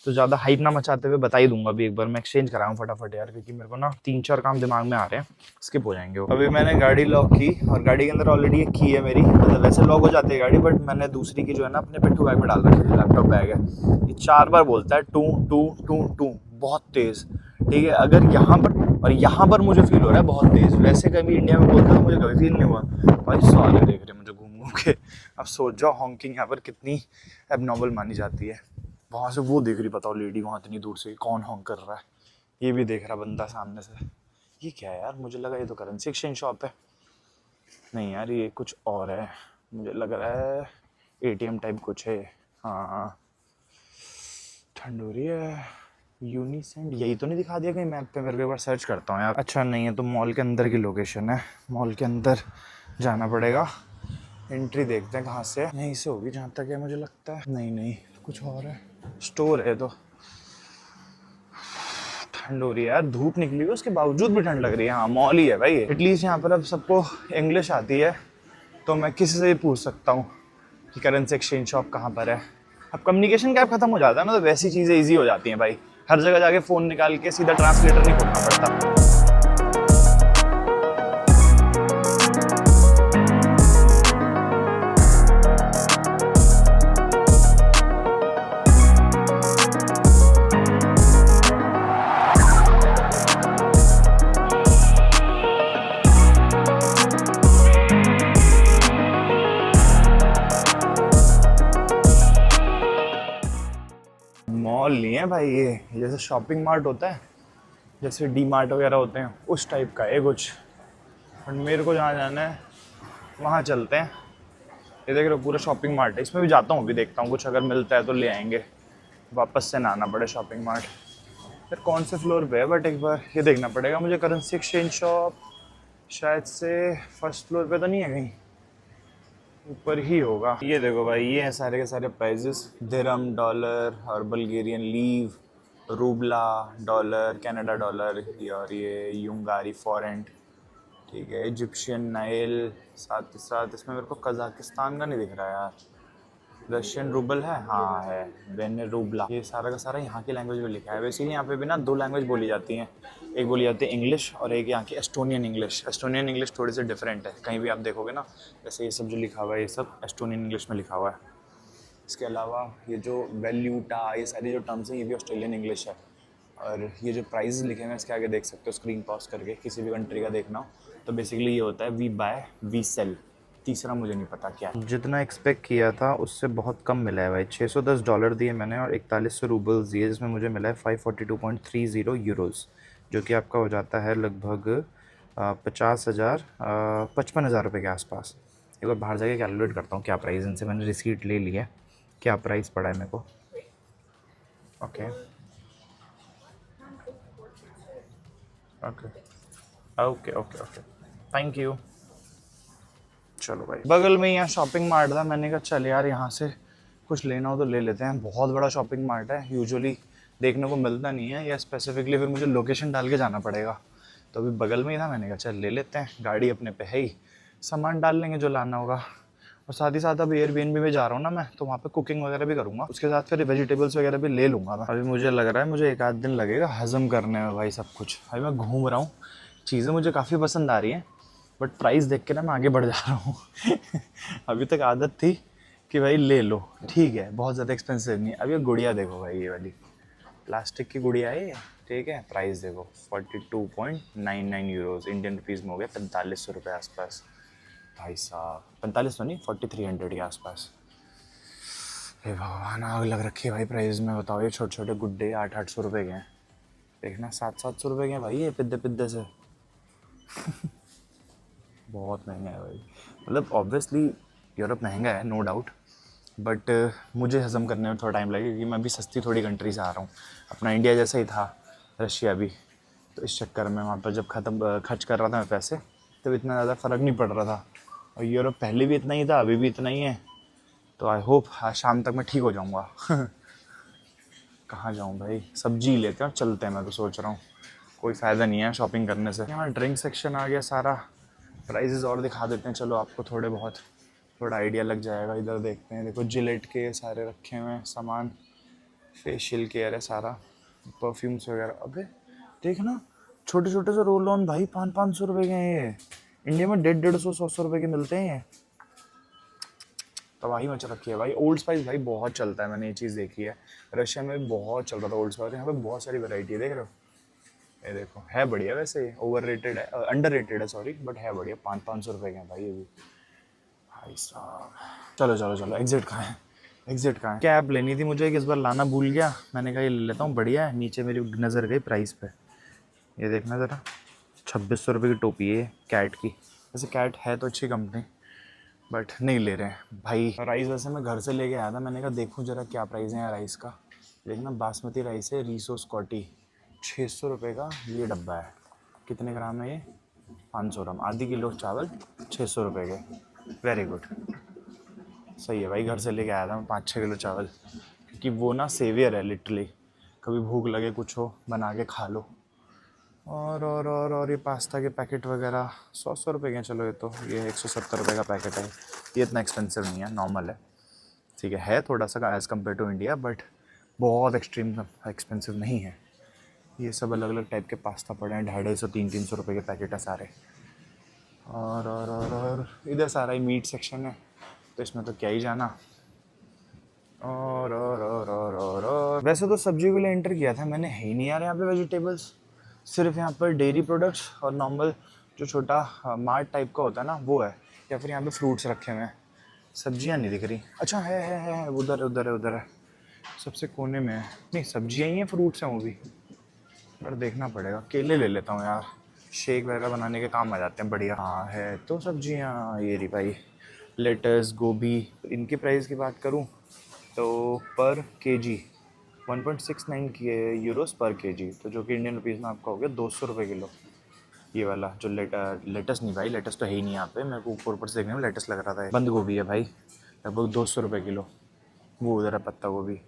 तो ज़्यादा हाइप ना मचाते हुए बता ही दूंगा अभी एक बार, मैं एक्सचेंज कराऊँ फटाफट यार, क्योंकि मेरे को ना 3-4 काम दिमाग में आ रहे हैं, स्किप हो जाएंगे वो। अभी मैंने गाड़ी लॉक की और गाड़ी के अंदर ऑलरेडी एक की है मेरी, मतलब वैसे लॉक हो जाती है गाड़ी, बट मैंने दूसरी की जो है ना अपने पिट्ठू बैग में डाल रखी थी, लैपटॉप बैग है। ये 4 बार बोलता है टू टू टू टू, बहुत तेज़, ठीक है। अगर यहाँ पर और यहाँ पर मुझे फील हो रहा है बहुत तेज़, वैसे कभी इंडिया में बोलता तो मुझे कभी फील नहीं हुआ। भाई सारे देख रहे मुझे घूम घूम के। अब सोच जाओ हॉन्किंग यहाँ पर कितनी एबनॉर्मल मानी जाती है। वहाँ से वो देख रही, बताओ लेडी वहाँ इतनी दूर से कौन हॉन्क कर रहा है, ये भी देख रहा बंदा सामने से। ये क्या है यार, मुझे लगा ये तो करेंसी एक्सचेंज शॉप है, नहीं यार ये कुछ और है, मुझे लग रहा है ATM टाइप कुछ है। हाँ ठंड हो रही है। यूनिसेंट यही तो नहीं दिखा दिया कहीं मैप पे, मेरे को एक बार सर्च करता हूँ यार। अच्छा नहीं है, तो मॉल के अंदर की लोकेशन है, मॉल के अंदर जाना पड़ेगा। एंट्री देखते हैं कहाँ से, यहीं से होगी जहाँ तक है मुझे लगता है। नहीं कुछ और है, स्टोर है। तो ठंड हो रही है यार, धूप निकली हुई है, उसके बावजूद भी ठंड लग रही है। हाँ मॉल ही है भाई, एटलीस्ट यहाँ पर अब सबको इंग्लिश आती है, तो मैं किसी से भी पूछ सकता हूँ कि करेंसी एक्सचेंज शॉप कहाँ पर है। अब कम्युनिकेशन गैप खत्म हो जाता है ना, तो वैसी चीज़ें ईजी हो जाती हैं भाई, हर जगह जाके फ़ोन निकाल के सीधा ट्रांसलेटर नहीं खोलना पड़ता। है भाई, ये जैसे शॉपिंग मार्ट होता है, जैसे डी मार्ट वगैरह होते हैं उस टाइप का है कुछ। बट मेरे को जहाँ जाना है वहाँ चलते हैं। ये देख रहे हो पूरा शॉपिंग मार्ट है, इसमें भी जाता हूँ, अभी देखता हूँ कुछ अगर मिलता है तो ले आएंगे, वापस से ना आना पड़े शॉपिंग मार्ट। फिर कौन से फ्लोर पे है, बट एक बार ये देखना पड़ेगा मुझे। करेंसी एक्सचेंज शॉप शायद से फर्स्ट फ्लोर पे तो नहीं है, कहीं ऊपर ही होगा। ये देखो भाई, ये हैं सारे के सारे प्राइजेस, दिरहम, डॉलर और बल्गेरियन लीव, रूबला, डॉलर, कनाडा डॉलर और ये यूंगारी फॉरेंट, ठीक है, इजिप्शियन नाइल, साथ ही साथ इसमें मेरे को कजाकिस्तान का नहीं दिख रहा यार। रशियन रूबल है, हाँ है, बेने रूबला। ये सारा का सारा यहाँ की लैंग्वेज में लिखा है। वैसे यहाँ पे भी ना 2 लैंग्वेज बोली जाती हैं, एक बोली जाती है इंग्लिश और एक यहाँ की एस्टोनियन इंग्लिश। एस्टोनियन इंग्लिश थोड़ी सी डिफरेंट है, कहीं भी आप देखोगे ना, जैसे ये सब जो लिखा हुआ है ये सब एस्टोनियन इंग्लिश में लिखा हुआ है। इसके अलावा ये जो वैल्यूटा, ये सारी जो टर्म्स हैं ये भी ऑस्ट्रेलियन इंग्लिश है। और ये जो प्राइस लिखे हैं इसके आगे देख सकते हो, स्क्रीन पॉज करके किसी भी कंट्री का देखना हो तो बेसिकली ये होता है वी बाय वी सेल। तीसरा मुझे नहीं पता क्या है। जितना एक्सपेक्ट किया था उससे बहुत कम मिला है भाई। $610 दिए मैंने और 4100 रूबल्स दिए, जिसमें मुझे मिला है 542.30 यूरोज़, जो कि आपका हो जाता है लगभग 55,000 रुपये के आसपास। एक बार बाहर जाके कैलकुलेट करता हूँ क्या प्राइस, इनसे मैंने रिसीट ले ली है, क्या प्राइस पड़ा है मेरे को। Okay okay okay okay okay, thank you. चलो भाई, बगल में यहाँ शॉपिंग मार्ट था, मैंने कहा चल यार यहाँ से कुछ लेना हो तो ले लेते हैं। बहुत बड़ा शॉपिंग मार्ट है, यूजुअली देखने को मिलता नहीं है, या स्पेसिफिकली फिर मुझे लोकेशन डाल के जाना पड़ेगा। तो अभी बगल में ही था, मैंने कहा चल ले लेते हैं, गाड़ी अपने पे है ही, सामान डाल लेंगे जो लाना होगा। और साथ ही साथ अब एयरबीएनबी में जा रहा हूँ ना मैं, तो वहाँ पे कुकिंग वगैरह भी करूँगा, उसके साथ फिर वेजिटेबल्स वगैरह भी ले लूँगा मैं। अभी मुझे लग रहा है मुझे 1 आध दिन लगेगा हज़म करने में भाई सब कुछ। अभी मैं घूम रहा हूँ, चीज़ें मुझे काफ़ी पसंद आ रही हैं, बट प्राइस देख के ना मैं आगे बढ़ जा रहा हूँ। अभी तक आदत थी कि भाई ले लो, ठीक है, बहुत ज़्यादा एक्सपेंसिव नहीं। अब ये गुड़िया देखो भाई, ये वाली प्लास्टिक की गुड़िया है, ठीक है, प्राइस देखो 42.99 यूरोज़, इंडियन रुपीज़ में हो गया 4500 रुपये आसपास। भाई साहब 45 तो नहीं, 4300 के आसपास। हे भगवान, आग लग रखी है भाई प्राइस में। बताओ, ये छोटे छोटे गुड्डे 800-800 रुपये के हैं, देखना 700-700 रुपये के हैं भाई ये पिद्दे पिद्दे से। बहुत महंगा है भाई, मतलब ऑब्वियसली यूरोप महंगा है नो डाउट, बट मुझे हज़म करने में थोड़ा टाइम लगेगा क्योंकि मैं भी सस्ती थोड़ी कंट्री से आ रहा हूँ। अपना इंडिया जैसा ही था, रशिया भी, तो इस चक्कर में वहाँ पर जब खर्च कर रहा था मैं पैसे, तब इतना ज़्यादा फ़र्क नहीं पड़ रहा था। और यूरोप पहले भी इतना ही था, अभी भी इतना ही है, तो आई होप आज शाम तक मैं ठीक हो जाऊँगा। कहाँ जाऊँ भाई, सब्जी लेते हैं और चलते हैं, मैं तो सोच रहा हूँ, कोई फ़ायदा नहीं है शॉपिंग करने से। यहाँ ड्रिंक सेक्शन आ गया सारा, प्राइजेज़ और दिखा देते हैं, चलो आपको थोड़ा आइडिया लग जाएगा। इधर देखते हैं, देखो जिलेट के सारे रखे हुए हैं सामान, फेशियल केयर है सारा, परफ्यूम्स वगैरह। अबे देखना, छोटे छोटे से रोल ऑन भाई 500-500 रुपये के हैं ये, इंडिया में 150-100 रुपये के मिलते हैं ये। तबाही मच रखी है भाई। ओल्ड स्पाइस भाई बहुत चलता है, मैंने ये चीज़ देखी है, रशिया में भी बहुत चल रहा था ओल्ड स्पाइस। यहाँ पे बहुत सारी वैरायटी है, देख रहे हो, ये देखो, है बढ़िया, वैसे ओवर रेटेड है, अंडर रेटेड है सॉरी, बट है बढ़िया। 500-500 रुपये के हैं भाई ये भी। भाई साहब, चलो चलो चलो, एग्जिट कहाँ है, एग्जिट कहाँ है। कैप लेनी थी मुझे, इस बार लाना भूल गया, मैंने कहा ये ले लेता हूँ, बढ़िया है। नीचे मेरी नज़र गई प्राइस पे, ये देखना ज़रा, 2600 रुपये की टोपी है कैट की। वैसे कैट है तो अच्छी कंपनी, बट नहीं ले रहे हैं भाई। राइस वैसे मैं घर से लेके आया था, मैंने कहा देखूँ ज़रा क्या प्राइस है राइस का। देखना बासमती राइस है, रीसो स्कॉटी, 600 रुपये का ये डब्बा है। कितने ग्राम है ये, 500 ग्राम, आधी किलो चावल 600 रुपये के, वेरी गुड, सही है भाई। घर से लेके आया था मैं 5-6 किलो चावल, क्योंकि वो ना सेवियर है लिटरली, कभी भूख लगे कुछ हो बना के खा लो। और ये पास्ता के पैकेट वगैरह 100 रुपये के हैं, चलो ये 170 रुपये का पैकेट है, ये इतना एक्सपेंसिव नहीं है, नॉर्मल है, ठीक है थोड़ा सा as compare to India, but बहुत एक्सट्रीम एक्सपेंसिव नहीं है। ये सब अलग अलग टाइप के पास्ता पड़े हैं, 250-300 रुपये के पैकेट है सारे। और इधर सारा ही मीट सेक्शन है, तो इसमें तो क्या ही जाना। और वैसे तो सब्जी के लिए एंटर किया था मैंने, है ही नहीं यार यहाँ पे वेजिटेबल्स, सिर्फ यहाँ पर डेयरी प्रोडक्ट्स और नॉर्मल जो छोटा मार्ट टाइप का होता है ना वो है, या फिर यहाँ पे फ्रूट्स रखे हुए हैं, सब्जियाँ नहीं दिख रही। अच्छा है उधर है, सबसे कोने में है। नहीं सब्जियां ही हैं, फ्रूट्स हैं वो भी, पर देखना पड़ेगा। केले ले लेता हूँ यार, शेक वगैरह बनाने के काम आ जाते हैं। बढ़िया हाँ है तो सब्जियाँ, ये रही भाई लेटस, गोभी। इनके प्राइस की बात करूँ तो पर केजी 1.69 यूरोस पर केजी, तो जो कि इंडियन रुपीज़ में आपका हो गया 200 रुपये किलो। ये वाला जो लेटस नहीं भाई, लेटस तो है ही नहीं यहाँ पे, मेरे को ऊपर से देखने में लेटस लग रहा था। बंद गोभी है भाई, लगभग 200 रुपये किलो। वो उधर है पत्ता गोभी।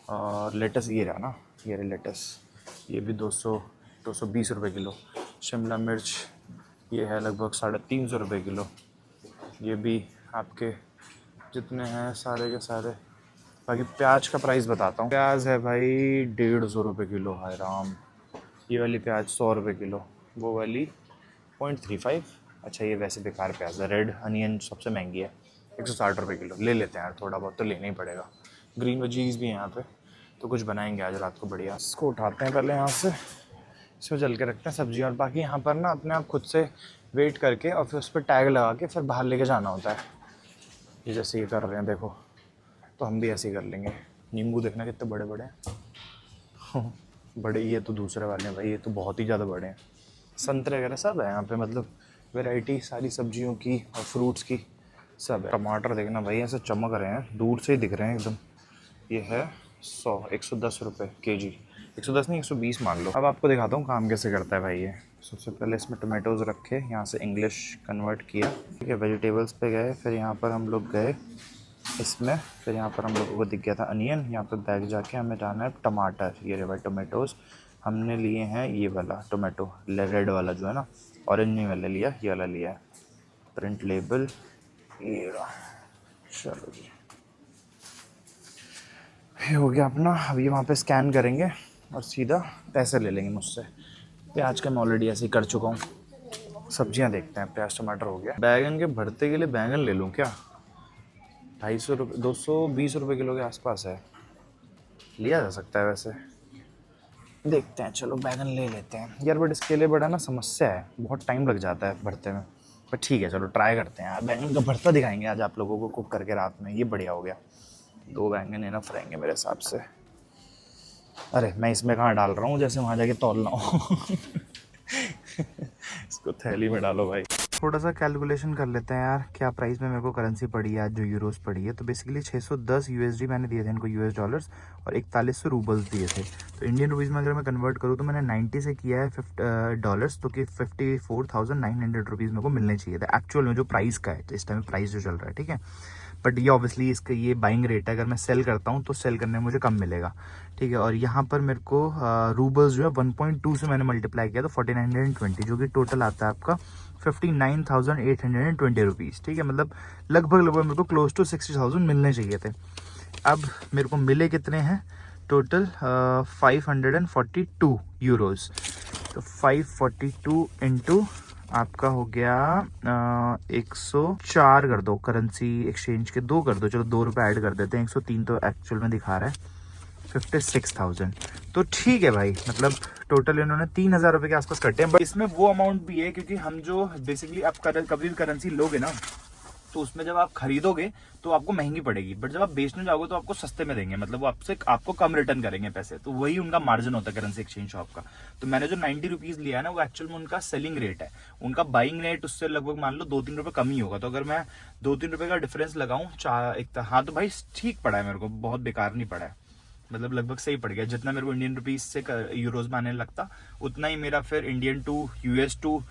और लेटस ये रहा ना, ये रहा लेटस, ये भी 220 रुपये किलो। शिमला मिर्च ये है लगभग 350 रुपये किलो। ये भी आपके जितने हैं सारे के सारे। बाकी प्याज का प्राइस बताता हूँ। प्याज है भाई 150 रुपये किलो, हाय राम। ये वाली प्याज 100 रुपये किलो, वो वाली 0.35। अच्छा ये वैसे बेकार प्याज है, रेड अनियन सबसे महंगी है, 160 रुपये किलो। ले लेते हैं यार, थोड़ा बहुत तो लेना ही पड़ेगा। ग्रीन वेजीज भी हैं यहाँ पे, तो कुछ बनाएंगे आज रात को बढ़िया। इसको उठाते हैं पहले यहाँ से, इसमें जल के रखते हैं सब्जी। और बाकी यहाँ पर ना अपने आप खुद से वेट करके और फिर उस पर टैग लगा के फिर बाहर लेके जाना होता है। ये जैसे ये कर रहे हैं देखो, तो हम भी ऐसे ही कर लेंगे। नींबू देखना कितने बड़े बड़े हैं बड़े। ये तो दूसरे वाले हैं भाई, ये तो बहुत ही ज़्यादा बड़े हैं। संतरे वगैरह सब है यहाँ पे, मतलब वैरायटी सारी सब्जियों की और फ्रूट्स की सब है। टमाटर देखना भाई ऐसे चमक रहे हैं, दूर से ही दिख रहे हैं एकदम। ये है 110 रुपये केजी, 110 नहीं 120 मान लो। अब आपको दिखाता हूँ काम कैसे करता है भाई ये। सबसे पहले इसमें टमाटोज़ रखे, यहाँ से इंग्लिश कन्वर्ट किया, ठीक है। वेजिटेबल्स पे गए, फिर यहाँ पर हम लोग गए इसमें, फिर यहाँ पर हम लोगों को दिख गया था अनियन। यहाँ पर बैग जाके हमें जाना है टमाटर। ये रहे भाई टोमेटोज़, हमने लिए हैं ये वाला टोमेटो, रेड वाला जो है ना, ऑरेंज नहीं वाला लिया, ये वाला लिया है। प्रिंट लेबल ये रहा। चलो जी ये हो गया अपना। अभी वहाँ पे स्कैन करेंगे और सीधा पैसे ले लेंगे मुझसे। प्याज का मैं ऑलरेडी ऐसे ही कर चुका हूँ। सब्जियाँ देखते हैं, प्याज टमाटर हो गया। बैगन के भरते के लिए बैगन ले लूँ क्या? 250 रुपये, 220 रुपये किलो के आसपास है, लिया जा सकता है वैसे। देखते हैं, चलो बैगन ले लेते हैं यार। बट इसके लिए बड़ा ना समस्या है, बहुत टाइम लग जाता है भरते में। पर ठीक है चलो ट्राई करते हैं यार। बैगन का भरता दिखाएंगे आज आप लोगों को कुक करके रात में। ये बढ़िया हो गया, 2 बैंगन इनफ रहेंगे मेरे हिसाब से। अरे मैं इसमें कहाँ डाल रहा हूँ, जैसे वहाँ जाके तौलना हो इसको थैली में डालो भाई। थोड़ा सा कैलकुलेशन कर लेते हैं यार, क्या प्राइस में मेरे को करेंसी पड़ी है आज जो यूरोस पड़ी है। तो बेसिकली 610 यूएसडी मैंने दिए थे इनको, यूएस डॉलर्स, और 4100 रूबल्स दिए थे। तो इंडियन रुपीज़ में अगर मैं कन्वर्ट करूँ तो मैंने 90 से किया है $50, तो कि 54,900 रुपीज़ मेरे को मिलने चाहिए थे एक्चुअल में, जो प्राइस का है इस टाइम प्राइस जो चल रहा है, ठीक है। बट ये ऑब्वियसली इसका ये बाइंग रेट है, अगर मैं सेल करता हूँ तो सेल करने में मुझे कम मिलेगा, ठीक है। और यहाँ पर मेरे को रूबल्स जो है 1.2 से मैंने मल्टीप्लाई किया तो 4920, जो कि टोटल आता है आपका 59,820 रुपीज़, ठीक है। मतलब लगभग मेरे को क्लोज टू 60,000 मिलने चाहिए थे। अब मेरे को मिले कितने हैं टोटल? 542 यूरोज़। तो 542 इंटू आपका हो गया 104 कर दो, करेंसी एक्सचेंज के 2 कर दो, चलो 2 रुपये ऐड कर देते हैं। 103 तो एक्चुअल में दिखा रहा है, 56,000। तो ठीक है भाई, मतलब टोटल इन्होंने 3,000 रुपये के आसपास कटे हैं। बट इसमें वो अमाउंट भी है क्योंकि हम जो बेसिकली आप कभी भी करेंसी लोगे ना, तो उसमें जब आप खरीदोगे तो आपको महंगी पड़ेगी, बट जब आप बेचने जाओगे तो आपको सस्ते में देंगे, मतलब वो आपको कम रिटर्न करेंगे पैसे। तो वही उनका मार्जिन होता है करेंसी एक्सचेंज शॉप का। तो मैंने जो 90 रुपीज लिया है ना, वो एक्चुअल में उनका सेलिंग रेट है। उनका बाइंग रेट उससे लगभग मान लो 2-3 रुपए कम ही होगा। तो अगर मैं 2-3 रुपए का डिफरेंस लगाऊं हाँ, तो भाई ठीक पड़ा है मेरे को, बहुत बेकार नहीं पड़ा है, मतलब लगभग सही पड़ गया। जितना मेरे को इंडियन रुपीज से यूरोज में आने लगता, उतना ही मेरा फिर Indian to US to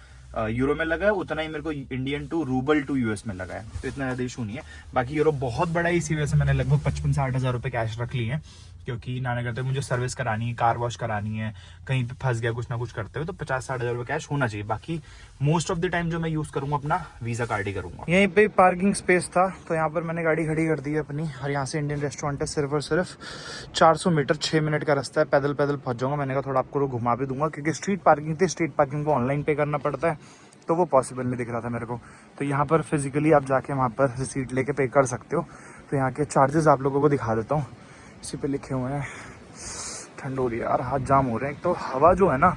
euro में लगा है, उतना ही मेरे को Indian to rouble to US में लगा है। तो इतना ज़्यादा इशू नहीं है। बाकी यूरो बहुत बड़ा है, इसी वजह से मैंने लगभग 55 से 8,000 रुपये कैश रख लिए हैं, क्योंकि नाना करते मुझे सर्विस करानी है, कार वॉश करानी है, कहीं पे फंस गया कुछ ना कुछ करते हुए, तो 50-60,000 रुपये कैश होना चाहिए। बाकी मोस्ट ऑफ द टाइम जो मैं यूज़ करूँगा अपना वीज़ा कार्ड ही करूँगा। यहीं पे पार्किंग स्पेस था, तो यहाँ पर मैंने गाड़ी खड़ी कर दी है अपनी, और यहाँ से इंडियन रेस्टोरेंट है सिर्फ और सिर्फ 400 मीटर, 6 मिनट का रास्ता है, पैदल पहुँच जाऊँगा। मैंने कहा थोड़ा आपको घुमा भी दूंगा, क्योंकि स्ट्रीट पार्किंग थी, स्ट्रीट पार्किंग को ऑनलाइन पे करना पड़ता है, तो वो पॉसिबल नहीं दिख रहा था मेरे को। तो यहाँ पर फिजिकली आप जाके वहाँ पर रिसीट लेके पे कर सकते हो। तो यहाँ के चार्जेस आप लोगों को दिखा देता हूँ, इसी पे लिखे हुए हैं। ठंड हो रही है यार, हाथ जाम हो रहे हैं। एक तो हवा जो है ना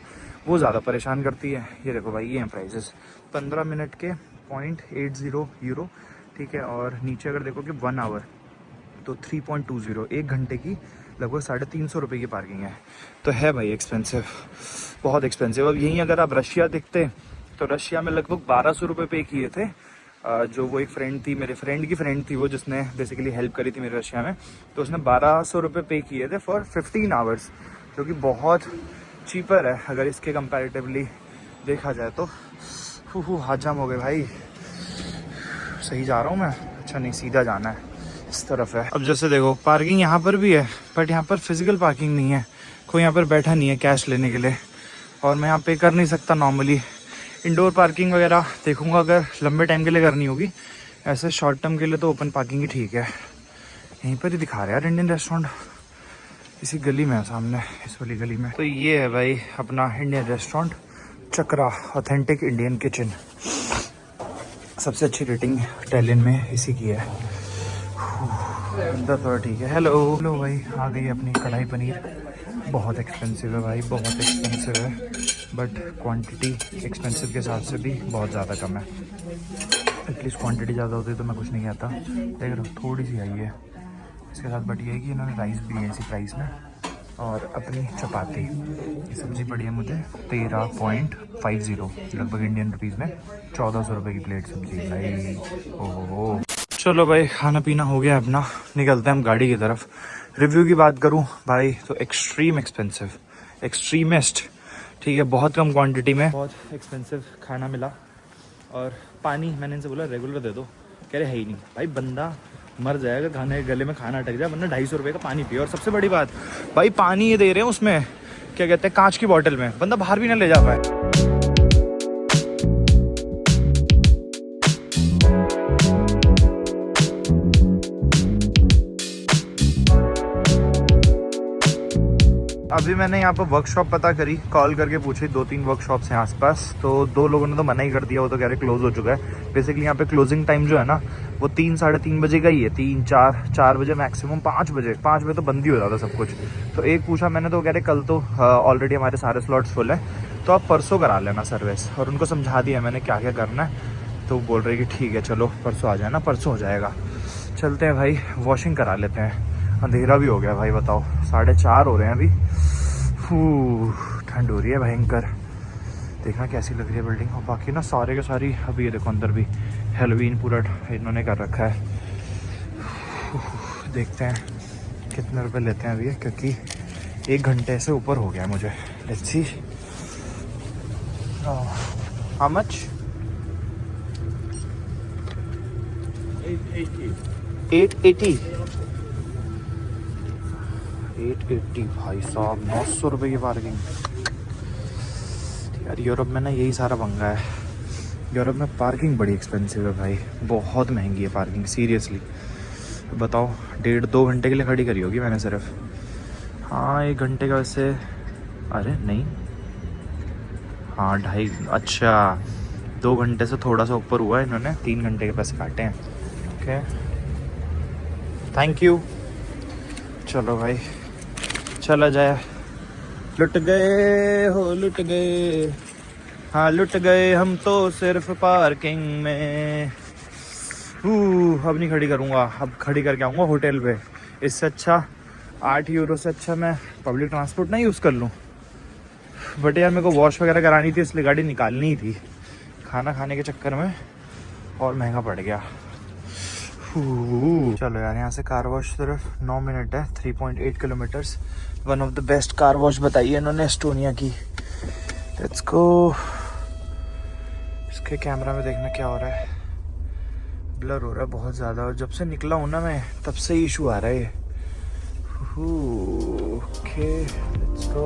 वो ज़्यादा परेशान करती है। ये देखो भाई, ये हैं प्राइजेस 15 मिनट के 0.80 यूरो, ठीक है। और नीचे अगर देखो कि 1 आवर तो 3.20 1 घंटे की लगभग 350 रुपये की पार्किंग है। तो है भाई एक्सपेंसिव, बहुत एक्सपेंसिव। अब यहीं अगर आप रशिया देखते तो रशिया में लगभग 1200 रुपये पे किए थे। जो वो एक फ्रेंड थी, मेरे फ्रेंड की फ्रेंड थी वो, जिसने बेसिकली हेल्प करी थी मेरे रशिया में, तो उसने 1200 रुपये पे किए थे फॉर 15 आवर्स, जो कि बहुत चीपर है अगर इसके कंपैरेटिवली देखा जाए तो। हाथ जाम हो गए भाई। सही जा रहा हूँ मैं? अच्छा नहीं, सीधा जाना है, इस तरफ है। अब जैसे देखो पार्किंग यहाँ पर भी है, बट यहाँ पर फिजिकल पार्किंग नहीं है, कोई यहाँ पर बैठा नहीं है कैश लेने के लिए, और मैं यहाँ पे कर नहीं सकता नॉर्मली। इंडोर पार्किंग वगैरह देखूंगा अगर लंबे टाइम के लिए करनी होगी, ऐसे शॉर्ट टर्म के लिए तो ओपन पार्किंग ही ठीक है। यहीं पर ही दिखा रहे यार इंडियन रेस्टोरेंट, इसी गली में है सामने, इस वाली गली में। तो ये है भाई अपना इंडियन रेस्टोरेंट चक्रा, ऑथेंटिक इंडियन किचन। सबसे अच्छी रेटिंग इटालियन में इसी की है। अंदर थोड़ा ठीक है। हेलो हेलो भाई, आ गई अपनी कढ़ाई पनीर। बहुत एक्सपेंसिव है भाई, बहुत एक्सपेंसिव है, बट क्वांटिटी एक्सपेंसिव के हिसाब से भी बहुत ज़्यादा कम है। एटलीस्ट क्वांटिटी ज़्यादा होती तो मैं कुछ नहीं कहता। देख रहा हूँ थोड़ी सी आई है इसके साथ, बट ये है कि इन्होंने राइस भी है इसी प्राइस में, और अपनी चपाती। ये सब्ज़ी पड़ी है मुझे 13.50 लगभग इंडियन रुपीज़ में 1400 रुपये की प्लेट सब्जी भाई। ओहो। चलो भाई खाना पीना हो गया अपना, निकलते हैं हम गाड़ी की तरफ। रिव्यू की बात करूं भाई तो एक्सट्रीम एक्सपेंसिव, एक्सट्रीमिस्ट, ठीक है, बहुत कम क्वांटिटी में बहुत एक्सपेंसिव खाना मिला। और पानी मैंने इनसे बोला रेगुलर दे दो, कह रहे है ही नहीं। भाई बंदा मर जाएगा खाने गले में खाना अटक जाए, वरना 250 रुपये का पानी पिए। और सबसे बड़ी बात भाई, पानी ये दे रहे हैं उसमें क्या कहते हैं कांच की बोतल में, बंदा बाहर भी ना ले जा पाए। अभी मैंने यहाँ पर वर्कशॉप पता करी, कॉल करके पूछी, 2-3 वर्कशॉप्स हैं आसपास, तो 2 लोगों ने तो मना ही कर दिया, वो तो कह रहे क्लोज हो चुका है। बेसिकली यहाँ पे क्लोजिंग टाइम जो है ना वो 3-3:30 बजे का ही है, 3-4 बजे मैक्सिमम, 5 बजे तो बंद ही हो जाता सब कुछ। तो एक पूछा मैंने तो कह रहे कल तो ऑलरेडी हमारे सारे स्लॉट्स फुल है, तो आप परसों करा लेना सर्विस। और उनको समझा दिया मैंने क्या क्या करना है, तो बोल रहे कि ठीक है चलो परसों आ जाना, परसों हो जाएगा। चलते हैं भाई, वॉशिंग करा लेते हैं। अंधेरा भी हो गया भाई, बताओ 4:30 हो रहे हैं अभी। ठंड हो रही है भयंकर। देखना कैसी लग रही है बिल्डिंग। और बाकी ना सारे के सारी, अभी ये देखो अंदर भी हेलोवीन पूरा इन्होंने कर रखा है। देखते हैं कितने रुपए लेते हैं अभी, क्योंकि 1 घंटे से ऊपर हो गया मुझे। Let's see how much. 880 भाई साहब, 900 रुपये की पार्किंग। यार यूरोप में ना यही सारा पंगा है, यूरोप में पार्किंग बड़ी एक्सपेंसिव है भाई, बहुत महंगी है पार्किंग सीरियसली। बताओ 1.5-2 घंटे के लिए खड़ी करी होगी मैंने सिर्फ। हाँ 1 घंटे का वैसे, अरे नहीं, हाँ 2.5, अच्छा 2 घंटे से थोड़ा सा ऊपर हुआ, इन्होंने 3 घंटे के पैसे काटे हैं। Okay thank you. चलो भाई चला जाए। लुट गए हो, लुट गए, हाँ लुट गए हम तो सिर्फ पार्किंग में। अब नहीं खड़ी करूँगा, अब खड़ी करके आऊँगा होटल पे। इससे अच्छा 8 यूरो से अच्छा मैं पब्लिक ट्रांसपोर्ट ना यूज़ कर लूँ। बट यार मेरे को वॉश वगैरह करानी थी, इसलिए गाड़ी निकालनी ही थी। खाना खाने के चक्कर में और महंगा पड़ गया। चलो यार, यहाँ से कार वॉश सिर्फ 9 मिनट है, 3.8 kilometres. One of the best car wash बताई है इन्होंने एस्टोनिया की। Let's go. इसके कैमरा में देखना क्या हो रहा है, ब्लर हो रहा है बहुत ज़्यादा, और जब से निकला हूँ ना मैं तब से इशू आ रहा है ये। Okay let's go.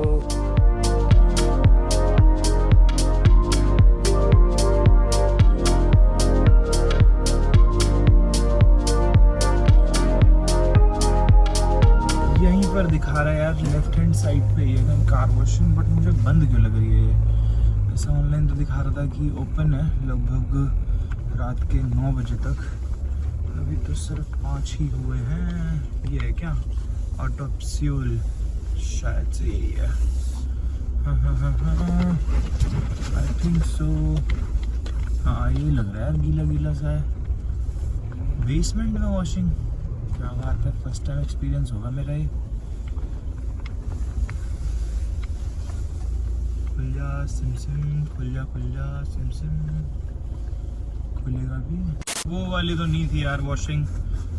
यहीं पर दिखा रहा है यार लेफ्ट हैंड साइड पे ये कार वॉशिंग, बट मुझे बंद क्यों लग रही है ये। ऐसा ऑनलाइन तो दिखा रहा था कि ओपन है लगभग रात के 9 बजे तक। अभी तो सिर्फ 5 ही हुए हैं। ये है क्या ऑटोप्स्यूल, शायद से यही है। I think so. हाँ ये लग रहा है गीला गीला सा है। बेसमेंट में वॉशिंग क्या बात है, फर्स्ट टाइम एक्सपीरियंस होगा मेरा ये। खुल जा सिम सिम, खुल जा सिम सिम, खुलेगा भी। वो वाली तो नहीं थी यार वॉशिंग,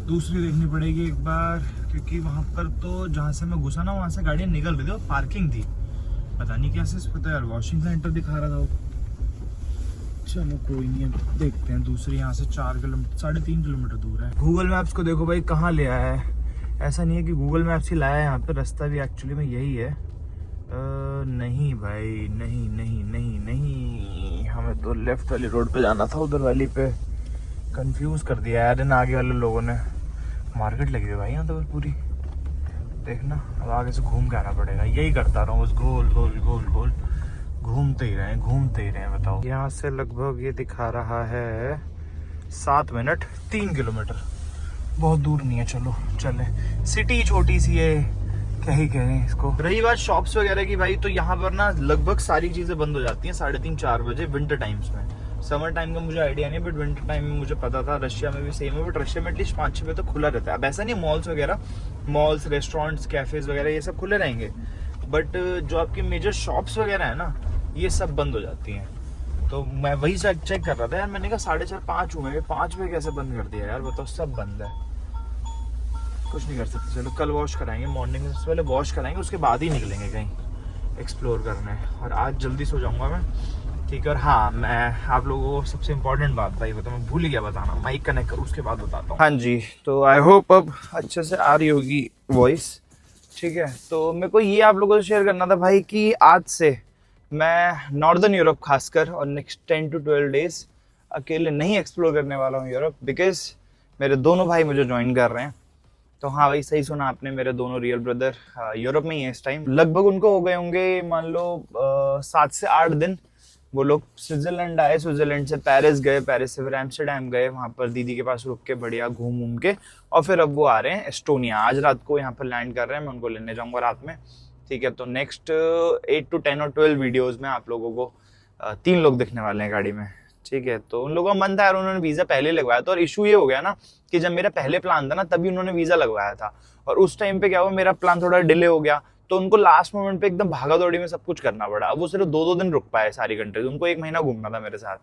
दूसरी देखनी पड़ेगी एक बार, क्योंकि वहाँ पर तो जहाँ से मैं घुसा ना वहाँ से गाड़ियाँ निकल रही थी और पार्किंग थी, पता नहीं कैसे इस पता यार, वॉशिंग सेंटर दिखा रहा था वो। चलो कोई नहीं, अब देखते हैं दूसरी। यहाँ से 4 किलोमीटर 3.5 किलोमीटर दूर है। गूगल मैप्स को देखो भाई कहाँ ले आया है, ऐसा नहीं है कि गूगल मैप्स ही लाया है यहाँ पे, रास्ता भी एक्चुअली में यही है। नहीं भाई, नहीं नहीं नहीं नहीं, हमें तो लेफ्ट वाली रोड पे जाना था, उधर वाली पे कंफ्यूज कर दिया यार इन आगे वाले लोगों ने। मार्केट लगी हुई है भाई यहाँ तो पूरी, देखना। अब आगे से घूम के आना पड़ेगा, यही करता रहा हूँ बस, गोल गोल गोल गोल घूमते ही रहे, बताओ। यहाँ से लगभग ये दिखा रहा है 7 मिनट 3 किलोमीटर, बहुत दूर नहीं है। चलो चले, सिटी छोटी सी है, क्या ही कह रहे हैं इसको। रही बात शॉप्स वगैरह की भाई, तो यहाँ पर ना लगभग सारी चीजें बंद हो जाती हैं 3:30-4 बजे विंटर टाइम्स में। समर टाइम का मुझे आइडिया नहीं, बट विंटर टाइम में मुझे पता था, रशिया में भी सेम है, बट रशिया में एटलीस्ट 5-6 बजे तो खुला रहता है। अब ऐसा नहीं, मॉल्स वगैरह, मॉल्स, रेस्टोरेंट्स, कैफेज वगैरह ये सब खुले रहेंगे, बट जो आपकी मेजर शॉप्स वगैरह है ना, ये सब बंद हो जाती हैं। तो मैं वही चेक कर रहा था यार, मैंने कहा 4:30-5 हुए, 5 बजे कैसे बंद कर दिया यार, बताओ, सब बंद है, कुछ नहीं कर सकते। चलो कल वॉश कराएंगे, मॉर्निंग में सबसे पहले वॉश कराएंगे, उसके बाद ही निकलेंगे कहीं एक्सप्लोर करने। और आज जल्दी सो जाऊंगा मैं, ठीक है। और हाँ, मैं आप लोगों को सबसे इम्पोर्टेंट बात भाई बताऊँ, मैं भूल ही गया बताना, माइक कनेक्ट करूँ उसके बाद बताता हूँ। हाँ जी, तो आई होप अब अच्छे से आ रही होगी वॉइस, ठीक है। तो मेरे को ये आप लोगों से शेयर करना था भाई कि आज से मैं नॉर्दर्न यूरोप खासकर और नेक्स्ट 10 to 12 डेज अकेले नहीं एक्सप्लोर करने वाला हूँ यूरोप, बिकॉज मेरे दोनों भाई मुझे ज्वाइन कर रहे हैं। तो हाँ भाई, सही सुना आपने, मेरे दोनों रियल ब्रदर यूरोप में ही हैं इस टाइम। लगभग उनको हो गए होंगे मान लो 7 से 8 दिन। वो लोग स्विट्जरलैंड आए, स्विट्जरलैंड से पेरिस गए, पेरिस से फिर एम्स्टर्डम गए, वहाँ पर दीदी के पास रुक के बढ़िया घूम के, और फिर अब वो आ रहे हैं एस्टोनिया। आज रात को यहाँ पर लैंड कर रहे हैं, मैं उनको लेने जाऊँगा रात में, ठीक है। तो नेक्स्ट 8 to 10 और 12 वीडियोज़ में आप लोगों को 3 लोग दिखने वाले हैं गाड़ी में, ठीक है। तो उन लोगों का मन था यार, उन्होंने वीज़ा पहले लगवाया था, और इशू ये हो गया ना कि जब मेरा पहले प्लान था ना, तभी उन्होंने वीज़ा लगवाया था, और उस टाइम पे क्या हुआ, मेरा प्लान थोड़ा डिले हो गया, तो उनको लास्ट मोमेंट पे एकदम भागा दौड़ी में सब कुछ करना पड़ा। अब वो सिर्फ 2-2 दिन रुक पाए सारी कंट्रीज, उनको 1 महीना घूमना था मेरे साथ,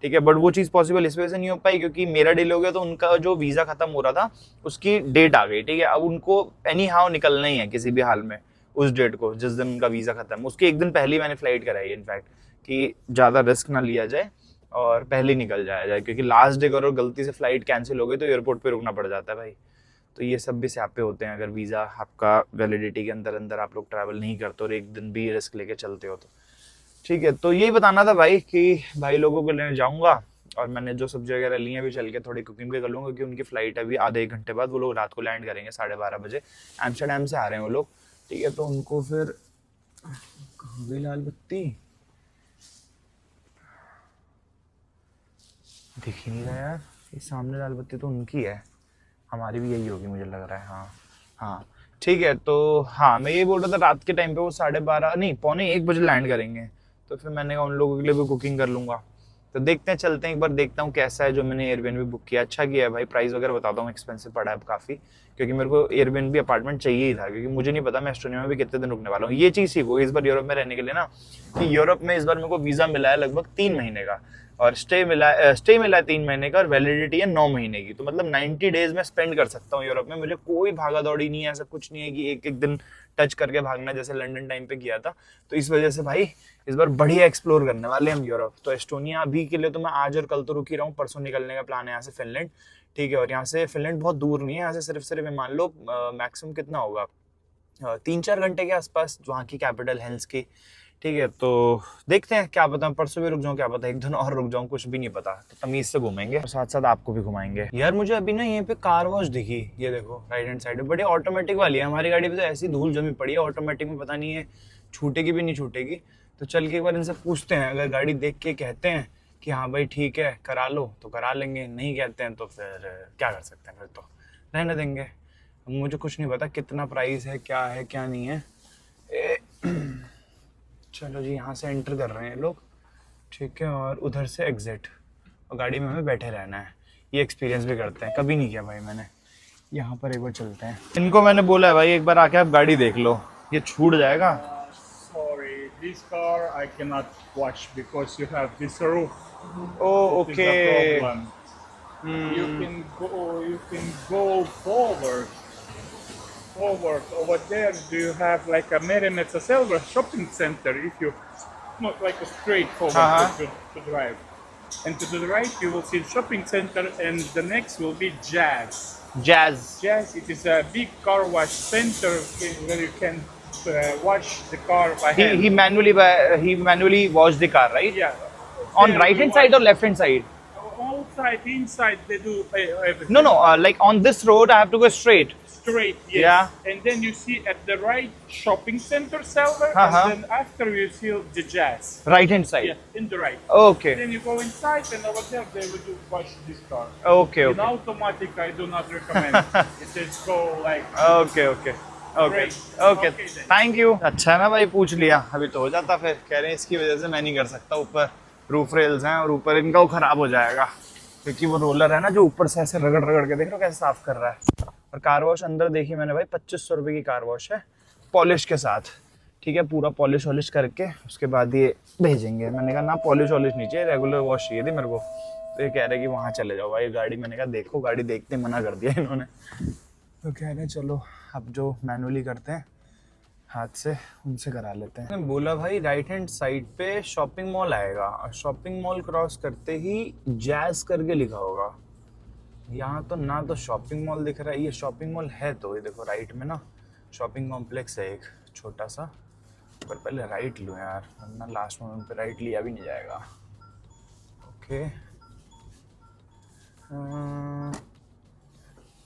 ठीक है। बट वो चीज़ पॉसिबल इस वजह से नहीं हो पाई क्योंकि मेरा डिले हो गया, तो उनका जो वीज़ा खत्म हो रहा था उसकी डेट आ गई, ठीक है। अब उनको एनी हाउ निकलना ही है किसी भी हाल में उस डेट को, जिस दिन उनका वीज़ा खत्म, उसके 1 दिन पहले ही मैंने फ्लाइट कराई है इनफैक्ट, कि ज़्यादा रिस्क ना लिया जाए और पहले निकल जाया जाए, क्योंकि लास्ट डे अगर गलती से फ्लाइट कैंसिल हो गई तो एयरपोर्ट पे रुकना पड़ जाता है भाई। तो ये सब भी स्यापे होते हैं अगर वीज़ा आपका वैलिडिटी के अंदर अंदर आप लोग ट्रैवल नहीं करते और 1 दिन भी रिस्क लेके चलते हो तो, ठीक है। तो यही बताना था भाई कि भाई लोगों को लेने जाऊँगा, और मैंने जो सब्जी वगैरह ली है भी चल के थोड़ी कुकिंग भी कर लूँगा, क्योंकि उनकी फ़्लाइट अभी आधे 1 घंटे बाद, वो लोग रात को लैंड करेंगे 12:30 बजे, एम्स्टर्डम से आ रहे हैं वो लोग, ठीक है। तो उनको फिर कहाँ गई लाल बत्ती, दिख ही नहीं रहा यार, ये सामने लाल बत्ती तो उनकी है, हमारी भी यही होगी मुझे लग रहा है। हाँ हाँ, ठीक है। तो हाँ, मैं ये बोल रहा था रात के टाइम पे वो 12:30 नहीं 12:45 बजे लैंड करेंगे, तो फिर मैंने कहा उन लोगों के लिए भी कुकिंग कर लूँगा। तो देखते हैं, चलते हैं एक बार, देखता हूँ कैसा है जो मैंने एयरबीएनबी बुक किया। अच्छा किया है भाई, प्राइस वगैरह बताता हूँ, एक्सपेंसिव पड़ा है काफ़ी, क्योंकि मेरे को एयरबीएनबी अपार्टमेंट चाहिए ही था, क्योंकि मुझे नहीं पता मैं एस्टोनिया में भी कितने दिन रुकने वाला हूँ। ये चीज़ सीखो इस बार यूरोप में रहने के लिए ना, कि यूरोप में इस बार मेरे को वीज़ा मिला है लगभग 3 महीने का, और स्टे मिला है 3 महीने का, और वैलिडिटी है 9 महीने की। तो मतलब 90 डेज में स्पेंड कर सकता हूँ यूरोप में, मुझे कोई भागा दौड़ी नहीं है, ऐसा कुछ नहीं है कि एक दिन टच करके भागना जैसे लंदन टाइम पे किया था। तो इस वजह से भाई इस बार बढ़िया एक्सप्लोर करने वाले हम यूरोप। तो एस्टोनिया अभी के लिए तो मैं आज और कल तो रुक ही रहा हूँ, परसों निकलने का प्लान है यहाँ से फिनलैंड, ठीक है। और यहाँ से फिनलैंड बहुत दूर नहीं है, यहाँ से सिर्फ मान लो मैक्सिमम कितना होगा 3-4 घंटे के आसपास, वहाँ की कैपिटल हेल्स की, ठीक है। तो देखते हैं, क्या पता परसों भी रुक जाऊँ, क्या पता 1 दिन और रुक जाऊँ, कुछ भी नहीं पता। तो तमीज से घूमेंगे और साथ साथ आपको भी घुमाएंगे। यार मुझे अभी ना यहीं पे कार वॉश दिखी, ये देखो राइट हैंड साइड में, बड़ी ऑटोमेटिक वाली है। हमारी गाड़ी पे तो ऐसी धूल जमी पड़ी है, ऑटोमेटिक में पता नहीं है छूटेगी भी नहीं छूटेगी। तो चल के एक बार इनसे पूछते हैं, अगर गाड़ी देख के कहते हैं कि हाँ भाई ठीक है करा लो तो करा लेंगे, नहीं कहते हैं तो फिर क्या कर सकते हैं, फिर तो रहने देंगे। मुझे कुछ नहीं पता कितना प्राइस है क्या नहीं है। चलो जी, यहाँ से एंटर कर रहे हैं लोग, ठीक है, और उधर से एग्जिट, और गाड़ी में हमें बैठे रहना है। ये एक्सपीरियंस भी करते हैं, कभी नहीं किया भाई मैंने, यहाँ पर एक बार चलते हैं। इनको मैंने बोला है भाई एक बार आके आप गाड़ी देख लो, ये छूट जाएगा। Sorry, this car I cannot watch because you have this roof. Oh It is a okay. problem. You can go forward. Forward over there. Do you have like a Merimetsa Silver shopping center? If you not like a straight forward Uh-huh. to drive, and to the right you will see shopping center, and the next will be Jazz. Jazz. Jazz. It is a big car wash center where you can wash the car by hand. he manually washed the car, right? Yeah. On There right you hand side or wash. left hand side? Outside, inside, they do everything. No, like on this road I have to go straight. Straight, yes. Yeah. And then you see at the right shopping center seller, Uh-huh. and then after you see the Jazz. Right hand side. Yeah, in the right. Okay. Then you go inside, and over there they will do wash this car. Okay, In okay. automatic, I do not recommend. It says go like. Okay okay okay Great. Okay, Okay then. Thank you. अच्छा ना भाई, पूछ लिया, अभी तो हो जाता, फिर कह रहे हैं इसकी वजह से मैं नहीं कर सकता, ऊपर रूफ रेल्स हैं और ऊपर इनका वो खराब हो जाएगा, क्योंकि वो रोलर है ना जो ऊपर से ऐसे रगड़ रगड़ के, देख रहे हो कैसे साफ कर रहा है। और कार वॉश अंदर देखी मैंने भाई, 2500 रुपये की कार वॉश है पॉलिश के साथ, ठीक है, पूरा पॉलिश वॉलिश करके उसके बाद ये भेजेंगे। मैंने कहा ना पॉलिश वॉलिश नहीं चाहिए, रेगुलर वॉश चाहिए थी मेरे को। तो ये कह रहे कि वहाँ चले जाओ भाई गाड़ी, मैंने कहा देखो गाड़ी देखते मना कर दिया इन्होंने। तो कह रहे चलो अब जो मैनुअली करते हैं हाथ से उनसे करा लेते हैं। मैंने बोला भाई राइट हैंड साइड पे शॉपिंग मॉल आएगा और शॉपिंग मॉल क्रॉस करते ही जैज करके लिखा होगा। यहाँ तो ना तो शॉपिंग मॉल दिख रहा है, ये शॉपिंग मॉल है तो ये देखो राइट में ना शॉपिंग कॉम्प्लेक्स है एक छोटा सा, पर पहले राइट लूँ यार, वरना लास्ट मोमेंट पे राइट लिया भी नहीं जाएगा। Okay,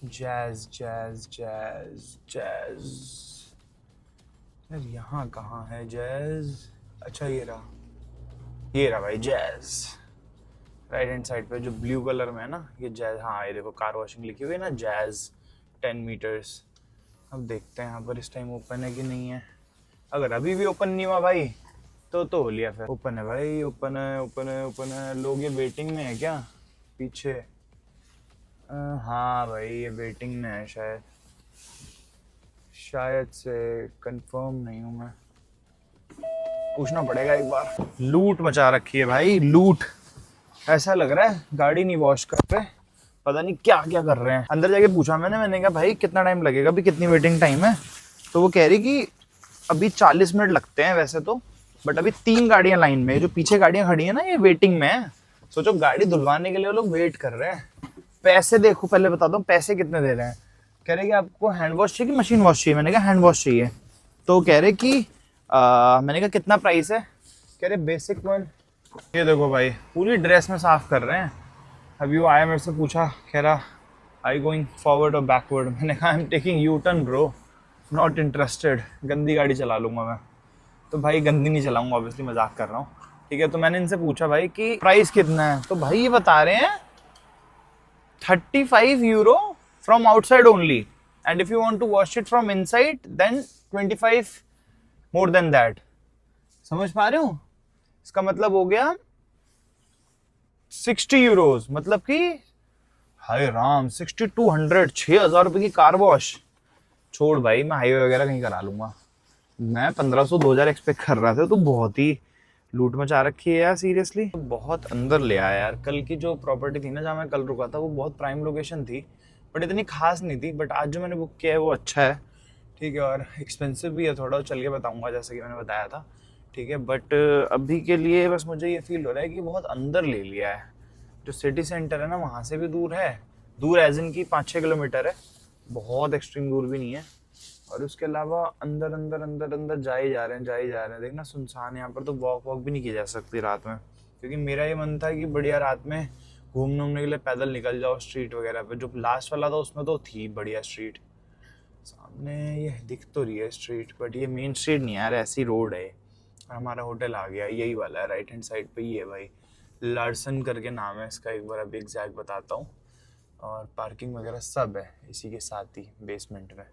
jazz jazz jazz jazz, यार यहाँ कहाँ है जैज? अच्छा ये रहा भाई जैज, राइट हैंड साइड पे जो ब्लू कलर में है ना ये जैज। हाँ ये देखो कार वॉशिंग लिखी हुई है ना, जैज 10 मीटर्स। अब देखते हैं यहाँ पर इस टाइम ओपन है कि नहीं है। अगर अभी भी ओपन नहीं हुआ भाई तो हो लिया फिर। ओपन है भाई, ओपन है ओपन है ओपन है। लोग ये वेटिंग में है क्या पीछे? हाँ भाई ये वेटिंग में है शायद से, कंफर्म नहीं हूँ मैं, पूछना पड़ेगा एक बार। लूट मचा रखी है भाई, लूट। ऐसा लग रहा है गाड़ी नहीं वॉश कर रहे, पता नहीं क्या क्या कर रहे हैं। अंदर जाके पूछा मैंने कहा भाई कितना टाइम लगेगा, अभी कितनी वेटिंग टाइम है? तो वो कह रही कि अभी 40 मिनट लगते हैं वैसे तो, बट अभी 3 गाड़ियां लाइन में, जो पीछे गाड़ियां खड़ी है ना ये वेटिंग में है। सोचो गाड़ी धुलवाने के लिए वो लोग वेट कर रहे हैं। पैसे देखो, पहले बताता हूँ पैसे कितने दे रहे हैं। कह रहे कि आपको हैंड वॉश चाहिए कि मशीन वॉश चाहिए? मैंने कहा हैंड वॉश चाहिए। तो कह रहे कि मैंने कहा कितना प्राइस है? कह रहे बेसिक वन। ये देखो भाई पूरी ड्रेस में साफ कर रहे हैं। अभी वो आया मेरे से पूछा, कह रहा आई गोइंग फॉरवर्ड और बैकवर्ड? मैंने कहा I am taking U turn bro, not interested, गंदी गाड़ी चला लूँगा मैं। तो भाई गंदी नहीं चलाऊँगा, ऑब्वियसली मजाक कर रहा हूँ, ठीक है। तो मैंने इनसे पूछा भाई कि प्राइस कितना है, तो भाई ये बता रहे हैं 35 euro from outside only, and if you want to wash it from inside then 25 more than that। समझ पा रहे हो? इसका मतलब हो गया 60 यूरोज, मतलब कि हाय राम 6200, 6000 रुपए की कार वॉश। छोड़ भाई मैं हाईवे वगैरह कहीं करा लूंगा। मैं 1500 2000 एक्सपेक्ट कर रहा था, तो बहुत ही लूट मचा रखी है यार सीरियसली। बहुत अंदर ले आया यार। कल की जो प्रॉपर्टी थी ना जहाँ मैं कल रुका था वो बहुत प्राइम लोकेशन थी, बट इतनी खास नहीं थी। बट आज जो मैंने बुक किया है वो अच्छा है, ठीक है, और एक्सपेंसिव भी है थोड़ा, चल के बताऊंगा जैसे कि मैंने बताया था, ठीक है। बट अभी के लिए बस मुझे ये फील हो रहा है कि बहुत अंदर ले लिया है। जो सिटी सेंटर है ना वहाँ से भी दूर है, दूर एज इन की 5-6 किलोमीटर है, बहुत एक्सट्रीम दूर भी नहीं है। और उसके अलावा अंदर अंदर अंदर अंदर जा ही जा रहे हैं। देखना सुनसान, यहाँ पर तो वॉक भी नहीं की जा सकती रात में, क्योंकि मेरा ये मन था कि बढ़िया रात में घूमने के लिए पैदल निकल जाओ स्ट्रीट वगैरह पे। जो लास्ट वाला था उसमें तो थी बढ़िया स्ट्रीट, सामने ये दिख तो रही है स्ट्रीट, बट ये मेन स्ट्रीट नहीं है यार, ऐसी रोड है। और हमारा होटल आ गया, यही वाला है राइट हैंड साइड पे ही है भाई, लार्सन करके नाम है इसका, एक बार अभी एग्जैक्ट बताता हूँ। और पार्किंग वगैरह सब है इसी के साथ ही बेसमेंट में।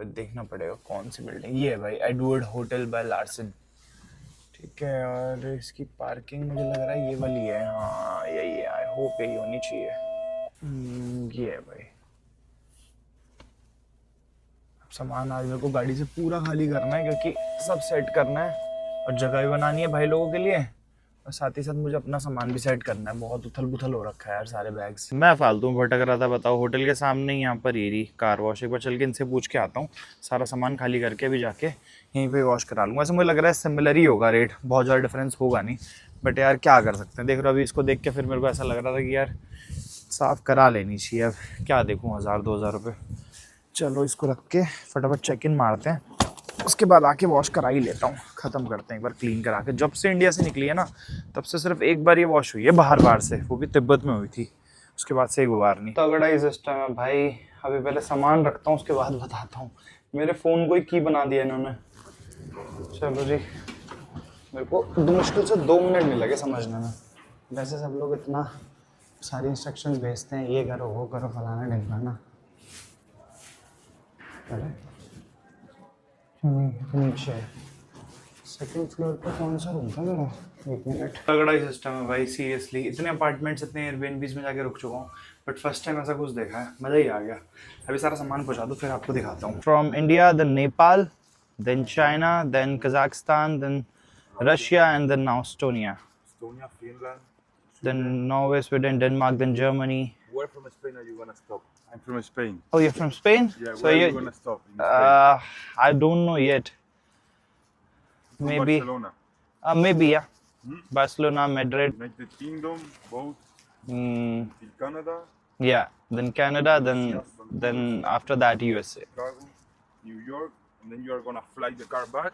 देखना पड़ेगा कौन सी बिल्डिंग, ये है भाई एडवर्ड होटल बाय लार्सन, ठीक है। और इसकी पार्किंग मुझे लग रहा है ये वाली है, हाँ यही है, आई होप यही होनी चाहिए। ये है भाई, सामान आज मेरे को गाड़ी से पूरा खाली करना है क्योंकि सब सेट करना है और जगह भी बनानी है भाई लोगों के लिए, और साथ ही साथ मुझे अपना सामान भी सेट करना है। बहुत उथल पुथल हो रखा है यार सारे बैग्स। मैं फालतू में भटक रहा था, बताओ होटल के सामने ही यहाँ पर ये रही कार वॉश। एक बार चल के इनसे पूछ के आता हूँ, सारा सामान खाली करके भी जाके यहीं पे वॉश करा लूँगा। ऐसे मुझे लग रहा है सिमिलर ही होगा रेट, बहुत ज़्यादा डिफरेंस होगा नहीं, बट यार क्या कर सकते हैं। देख रहे हो अभी इसको देख के फिर मेरे को ऐसा लग रहा था कि यार साफ़ करा लेनी चाहिए। अब क्या देखूँ 1000-2000 रुपये। चलो इसको रख के फटाफट चेक इन मारते हैं, उसके बाद आके वॉश करा ही लेता हूँ, ख़त्म करते हैं एक बार क्लीन करा के। जब से इंडिया से निकली है ना तब से सिर्फ एक बार ये वॉश हुई है बाहर से, वो भी तिब्बत में हुई थी, उसके बाद से एक बार नहीं। तगड़ा ही सिस्टम है भाई। अभी पहले सामान रखता हूँ उसके बाद बताता हूँ। मेरे फ़ोन को ही की बना दिया इन्होंने। चलो जी, मेरे को मुश्किल से 2 मिनट नहीं लगे समझने में। वैसे सब लोग इतना सारी इंस्ट्रक्शंस भेजते हैं, ये करो वो करो फलाना ढिमकाना। नीचे सेकंड फ्लोर पे कौन सा रूम था मेरा? 1 मिनट। तगड़ा ही सिस्टम है भाई सीरियसली। इतने अपार्टमेंट्स इतने एयरबीएनबीज में जाके रुक चुका हूँ, बट फर्स्ट टाइम ऐसा कुछ देखा है, मज़ा ही आ गया। अभी सारा सामान पहुँचा दो फिर आपको दिखाता हूँ। From India then Nepal then China then Kazakhstan then Russia and then now Estonia, Finland. then Norway, Sweden, Denmark, then Germany. Where from Spain are you gonna stop? I'm from Spain. Oh, you're from Spain? Yeah, So where are you gonna stop? In Spain? I don't know yet. From Maybe. Barcelona, Maybe, yeah. Barcelona, Madrid. United Kingdom, both. Mm, In Canada, yeah. Then Canada, then after that USA. Chicago, New York, and then you are gonna fly the car back,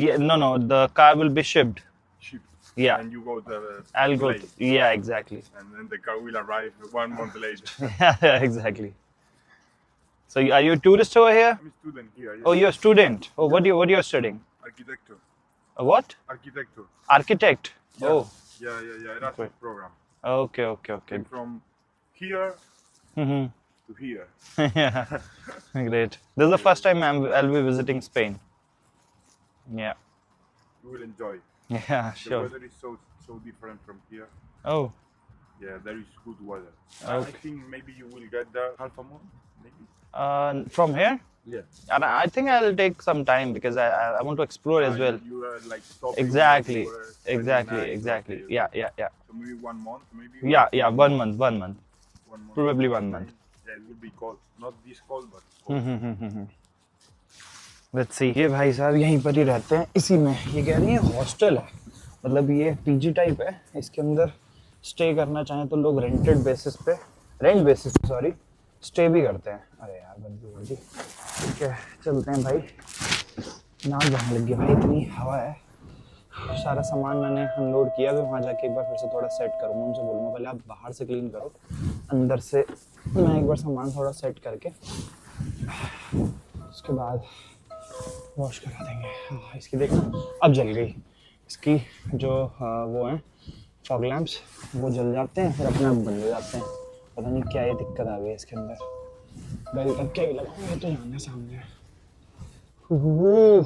Yeah, no, the car will be shipped. ship, Yeah, and you go to the I'll go. plane, Yeah, exactly. and then the car will arrive 1 month later. Yeah, exactly. So are you a tourist over here? I'm a student here. Yes. Oh, you're a student. Oh, what you're studying? Architecture. A what? Architecture. Architect. Yeah. Oh, Yeah. Erasmus program. okay. Came from here Mm-hmm. to here. Yeah, great. This is the first time I'll be visiting Spain. Yeah, You will enjoy. yeah, The sure. weather is so different from here. Oh, Yeah, there is good weather. Okay. I think maybe you will get there half a month, maybe. from here? Yeah. And I think I'll take some time because I want to explore as well. You are like stopping. Exactly, you are spending exactly. nights, okay. Yeah. So maybe 1 month, maybe. Yeah, 1 month. 1 month. Probably 1 month. Yeah, it will be cold. Not this cold, but cold. Let's see. ये भाई साहब यहीं पर ही रहते हैं, इसी में। ये कह रही है हॉस्टल है, मतलब ये पीजी टाइप है। इसके अंदर स्टे करना चाहें तो लोग रेंट बेसिस पे स्टे भी करते हैं। अरे यार बंदी होगी। ठीक है, चलते हैं भाई। नाक बहने लग गई भाई, इतनी हवा है। सारा सामान मैंने अनलोड किया, फिर वहाँ जाके एक बार फिर से थोड़ा सेट करूँगा। उनसे बोलूँगा पहले आप बाहर से क्लीन करो, अंदर से मैं एक बार सामान थोड़ा सेट करके उसके बाद वॉश करा देंगे। हाँ, इसकी देखना अब जल गई। इसकी जो वो हैं फॉग लैम्प्स वो जल जाते हैं, फिर अपने आप बंद हो जाते हैं। पता नहीं क्या ये दिक्कत आ गई है इसके अंदर। बेल तक क्या ही लगाऊंगा तो यहाँ सामने।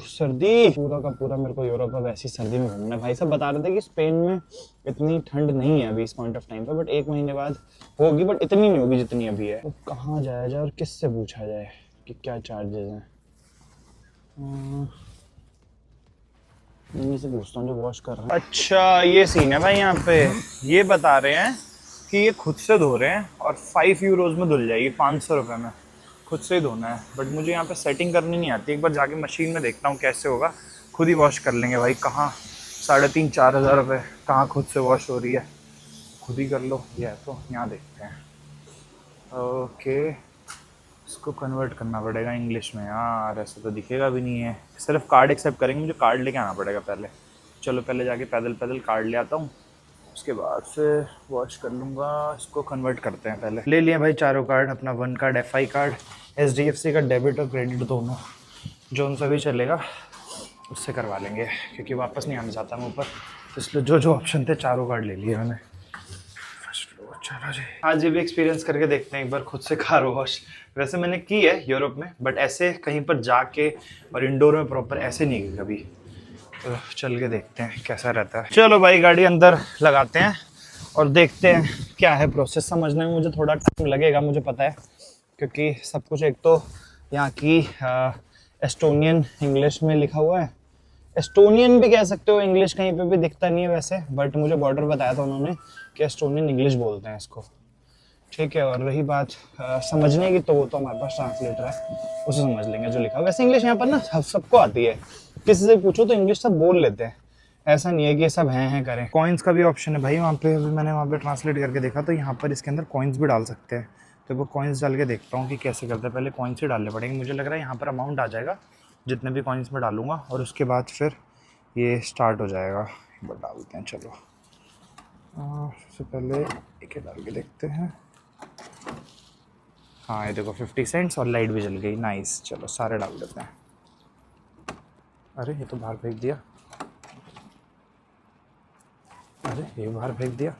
सर्दी पूरा का पूरा मेरे को यूरोप में वैसी सर्दी में घूमना है। भाई साहब बता रहे थे कि स्पेन में इतनी ठंड नहीं है अभी इस पॉइंट ऑफ टाइम पे, बट 1 महीने बाद होगी, बट इतनी नहीं होगी जितनी अभी है। तो कहाँ जाया जाए और किससे पूछा जाए कि क्या चार्जेस हैं? इन्हीं से पूछता हूँ जो वॉश कर रहा है। अच्छा ये सीन है भाई, यहाँ पे ये बता रहे हैं कि ये खुद से धो रहे हैं और 5 यूरोज में धुल जाएगी, 500 रुपये में खुद से ही धोना है। बट मुझे यहाँ पे सेटिंग करनी नहीं आती, एक बार जाके मशीन में देखता हूँ कैसे होगा। खुद ही वॉश कर लेंगे भाई, कहाँ 3,500-4 हज़ार रुपये कहाँ खुद से वॉश हो रही है। खुद ही कर लो। ये है तो यहाँ देखते हैं। ओके, इसको कन्वर्ट करना पड़ेगा इंग्लिश में यार, ऐसा तो दिखेगा भी नहीं है। सिर्फ कार्ड एक्सेप्ट करेंगे, मुझे कार्ड लेके आना पड़ेगा पहले। चलो पहले जाके पैदल कार्ड ले आता हूँ, उसके बाद फिर वॉश कर लूँगा। इसको कन्वर्ट करते हैं पहले। ले लिए भाई चारों कार्ड, अपना 1 कार्ड FI कार्ड, SDFC का डेबिट और क्रेडिट दोनों, जो सा भी चलेगा उससे करवा लेंगे, क्योंकि वापस नहीं आना चाहता मैं ऊपर, इसलिए जो ऑप्शन थे चारों कार्ड ले लिए मैंने। चलो जी, आज ये भी एक्सपीरियंस करके देखते हैं एक बार खुद से कार वॉश। वैसे मैंने की है यूरोप में, बट ऐसे कहीं पर जाके और इंडोर में प्रॉपर ऐसे नहीं की कभी। तो चल के देखते हैं कैसा रहता है। चलो भाई गाड़ी अंदर लगाते हैं और देखते हैं क्या है प्रोसेस। समझने में मुझे थोड़ा टाइम लगेगा, मुझे पता है, क्योंकि सब कुछ एक तो यहाँ की एस्टोनियन इंग्लिश में लिखा हुआ है, एस्टोनियन भी कह सकते हो, इंग्लिश कहीं पे भी दिखता नहीं है वैसे, बट मुझे बॉर्डर बताया था उन्होंने कि एस्टोनियन इंग्लिश बोलते हैं इसको, ठीक है। और रही बात समझने की, तो वो तो हमारे पास ट्रांसलेटर है, उसे समझ लेंगे जो लिखा है। वैसे इंग्लिश यहाँ पर ना सबको आती है, किसी से पूछो तो इंग्लिश सब बोल लेते हैं, ऐसा नहीं है कि सब हैं करें। कॉइन्स का भी ऑप्शन है भाई वहाँ पे, अभी मैंने वहाँ पे ट्रांसलेट करके देखा तो यहाँ पर इसके अंदर कॉइन्स भी डाल सकते हैं। तो वो कॉइन्स डाल के देखता हूँ कि कैसे करते हैं। पहले कॉइन्स ही डालने पड़ेंगे, मुझे लग रहा है यहाँ पर अमाउंट आ जाएगा जितने भी कॉइन्स में डालूंगा, और उसके बाद फिर ये स्टार्ट हो जाएगा। एक बार डालते हैं, चलो सबसे पहले एक डाल के देखते हैं। हाँ ये देखो 50 सेंट्स और लाइट भी जल गई, नाइस। चलो सारे डाल देते हैं। अरे ये तो बाहर फेंक दिया, अरे ये बाहर फेंक दिया।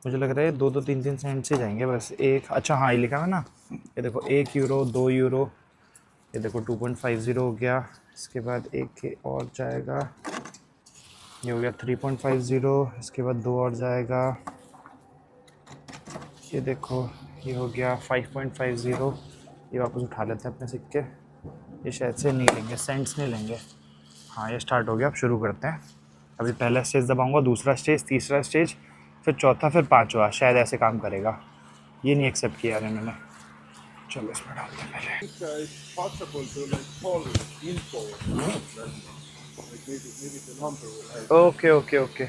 मुझे लग रहा है 2-2, 3-3 सेंट से जाएंगे बस। एक, अच्छा हाँ ये लिखा है ना, ये देखो 1 यूरो, 2 यूरो, ये देखो 2.50 हो गया। इसके बाद एक और जाएगा, ये हो गया 3.50। इसके बाद 2 और जाएगा, ये देखो ये हो गया 5.50। ये वापस उठा लेते हैं अपने सिक्के, ये शायद से नहीं लेंगे, सेंट्स नहीं लेंगे। हाँ ये स्टार्ट हो गया, अब शुरू करते हैं। अभी पहला स्टेज दबाऊंगा, दूसरा स्टेज, तीसरा स्टेज, फिर चौथा, फिर पांचवा, शायद ऐसे काम करेगा। ये नहीं एक्सेप्ट किया यार इन्होंने। चलो इसमें डालते हैं पहले। It's possible to like call info. Like maybe the number will help. Okay okay okay.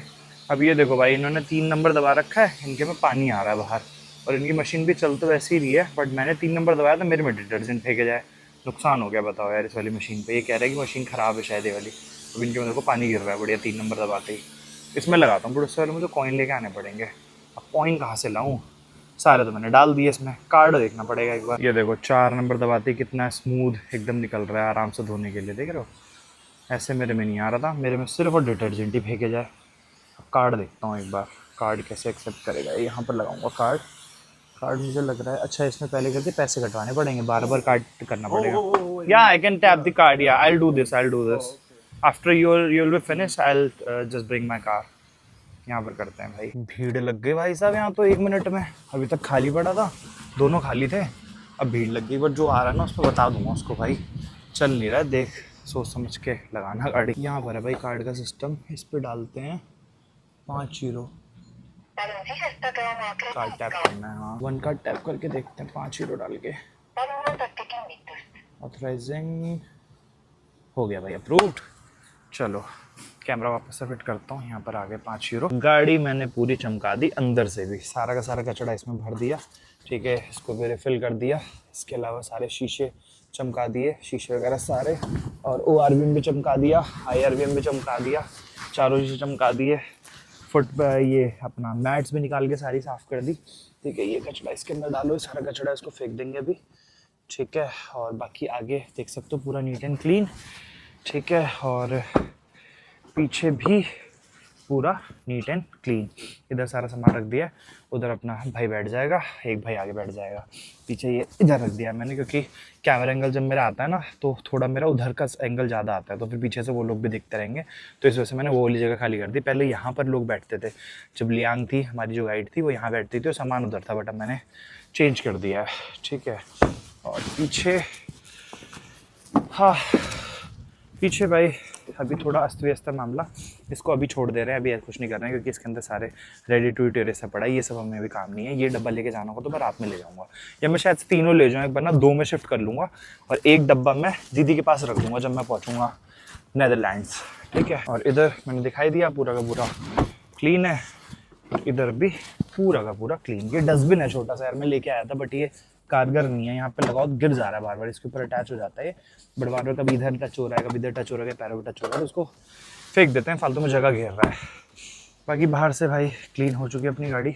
अब ये देखो भाई, इन्होंने 3 नंबर दबा रखा है, इनके में पानी आ रहा है बाहर, और इनकी मशीन भी चल तो वैसे ही रही है, बट मैंने 3 नंबर दबाया तो मेरे में डिटर्जेंट फेंके जाए। नुकसान हो गया बताओ यार इस वाली मशीन पे। ये कह रहा है कि मशीन ख़राब है शायद ये वाली। अब इनके में देखो पानी गिर रहा है बढ़िया 3 नंबर दबाते ही। इसमें लगाता हूँ, बट उससे पहले मुझे कॉइन लेके आने पड़ेंगे। अब कॉइन कहाँ से लाऊँ, सारे तो मैंने डाल दिए, इसमें कार्ड देखना पड़ेगा एक बार। ये देखो 4 नंबर दबाते ही कितना स्मूथ एकदम निकल रहा है आराम से धोने के लिए, देख रहे हो। ऐसे मेरे में नहीं आ रहा था, मेरे में सिर्फ और डिटर्जेंट ही फेंके जाए। अब कार्ड देखता हूँ एक बार, कार्ड कैसे एक्सेप्ट करेगा। यहाँ पर लगाऊंगा कार्ड। कार्ड मुझे लग रहा है, अच्छा इसमें पहले करके पैसे कटवाने पड़ेंगे, बार बार कार्ड करना पड़ेगा। या I can tap the card, या I will do this after you will be finish, I will just bring my car. यहाँ पर करते हैं भाई। भीड़ लग गई भाई साहब यहाँ तो 1 मिनट में। अभी तक खाली पड़ा था, दोनों खाली थे, अब भीड़ लग गई। बट जो आ रहा है ना उस पर बता दूंगा उसको, भाई चल नहीं रहा है, देख सोच समझ के लगाना गाड़ी। यहाँ पर है भाई कार्ड का सिस्टम, इस पर डालते हैं 5 यूरो। कार्ड टैप करना है, हाँ 1 कार्ड टैप करके देखते हैं 5 यूरो डाल के। ऑथराइजिंग हो गया भाई, अप्रूव्ड। चलो कैमरा वापस से फिट करता हूँ। यहाँ पर आ गए 5 यूरो। गाड़ी मैंने पूरी चमका दी, अंदर से भी सारा का सारा कचड़ा इसमें भर दिया, ठीक है। इसको भी रिफिल कर दिया। इसके अलावा सारे शीशे चमका दिए, शीशे वगैरह सारे, और ORVM भी चमका दिया, IRVM भी चमका दिया, चारों शीशे चमका दिए। ये अपना मैट्स भी निकाल के सारी साफ़ कर दी, ठीक है। ये कचड़ा इसके अंदर डालो, सारा कचड़ा इसको फेंक देंगे अभी, ठीक है। और बाकी आगे देख सकते हो पूरा नीट एंड क्लीन, ठीक है। और पीछे भी पूरा नीट एंड क्लीन। इधर सारा सामान रख दिया, उधर अपना भाई बैठ जाएगा, एक भाई आगे बैठ जाएगा। पीछे ये इधर रख दिया मैंने, क्योंकि कैमरा एंगल जब मेरा आता है ना तो थोड़ा मेरा उधर का एंगल ज़्यादा आता है, तो फिर पीछे से वो लोग भी दिखते रहेंगे, तो इस वजह से मैंने वो वाली जगह खाली कर दी। पहले यहाँ पर लोग बैठते थे, जब लियांग थी हमारी जो गाइड थी वो यहाँ बैठती थी और सामान उधर था, बट अब मैंने चेंज कर दिया है, ठीक है। और पीछे, हाँ पीछे भाई अभी थोड़ा अस्त व्यस्त है मामला, इसको अभी छोड़ दे रहे हैं, अभी कुछ नहीं कर रहे हैं, क्योंकि इसके अंदर सारे रेडी टू ईट एरेसा पड़ा है। ये सब हमें अभी काम नहीं है। ये डब्बा लेके जाना होगा तो मैं रात में ले जाऊँगा, या मैं शायद से तीनों ले जाऊँ, एक बार ना 2 में शिफ्ट कर लूँगा, और एक डब्बा मैं दीदी के पास रख दूँगा जब मैं पहुँचूँगा नेदरलैंड्स, ठीक है। और इधर मैंने दिखाई दिया पूरा का पूरा क्लीन है, इधर भी पूरा का पूरा क्लीन। ये डस्टबिन है छोटा सा यार, मैं लेके आया था, बट ये कारगर नहीं है, यहाँ पे लगाओ गिर जा रहा है बार बार, इसके ऊपर अटैच हो जाता है ये, बट बार बार कभी इधर टच हो रहा है, कभी इधर टच हो रहा है, पैरों पर टच हो रहा है, तो उसको फेंक देते हैं, फालतू में जगह घेर रहा है। बाकी बाहर से भाई क्लीन हो चुकी है अपनी गाड़ी,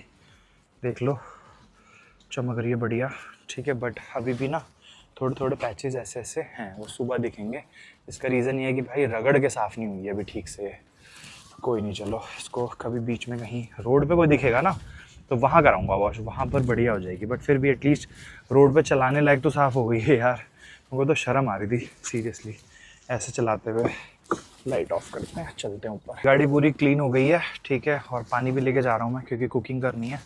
देख लो चमक रही है बढ़िया, ठीक है। बट अभी भी ना थोड़े थोड़े पैचेस ऐसे ऐसे हैं, वो सुबह दिखेंगे। इसका रीज़न ये है कि भाई रगड़ के साफ़ नहीं हुई है अभी ठीक से। कोई नहीं, चलो इसको कभी बीच में कहीं रोड पे कोई दिखेगा ना तो वहाँ कराऊंगा वॉश, वहाँ पर बढ़िया हो जाएगी। बट फिर भी एटलीस्ट रोड पे चलाने लायक तो साफ़ हो गई है यार, मुझको तो शर्म आ रही थी सीरियसली ऐसे चलाते हुए। लाइट ऑफ करते हैं, चलते हैं ऊपर। गाड़ी पूरी क्लीन हो गई है, ठीक है। और पानी भी लेके जा रहा हूँ मैं, क्योंकि कुकिंग करनी है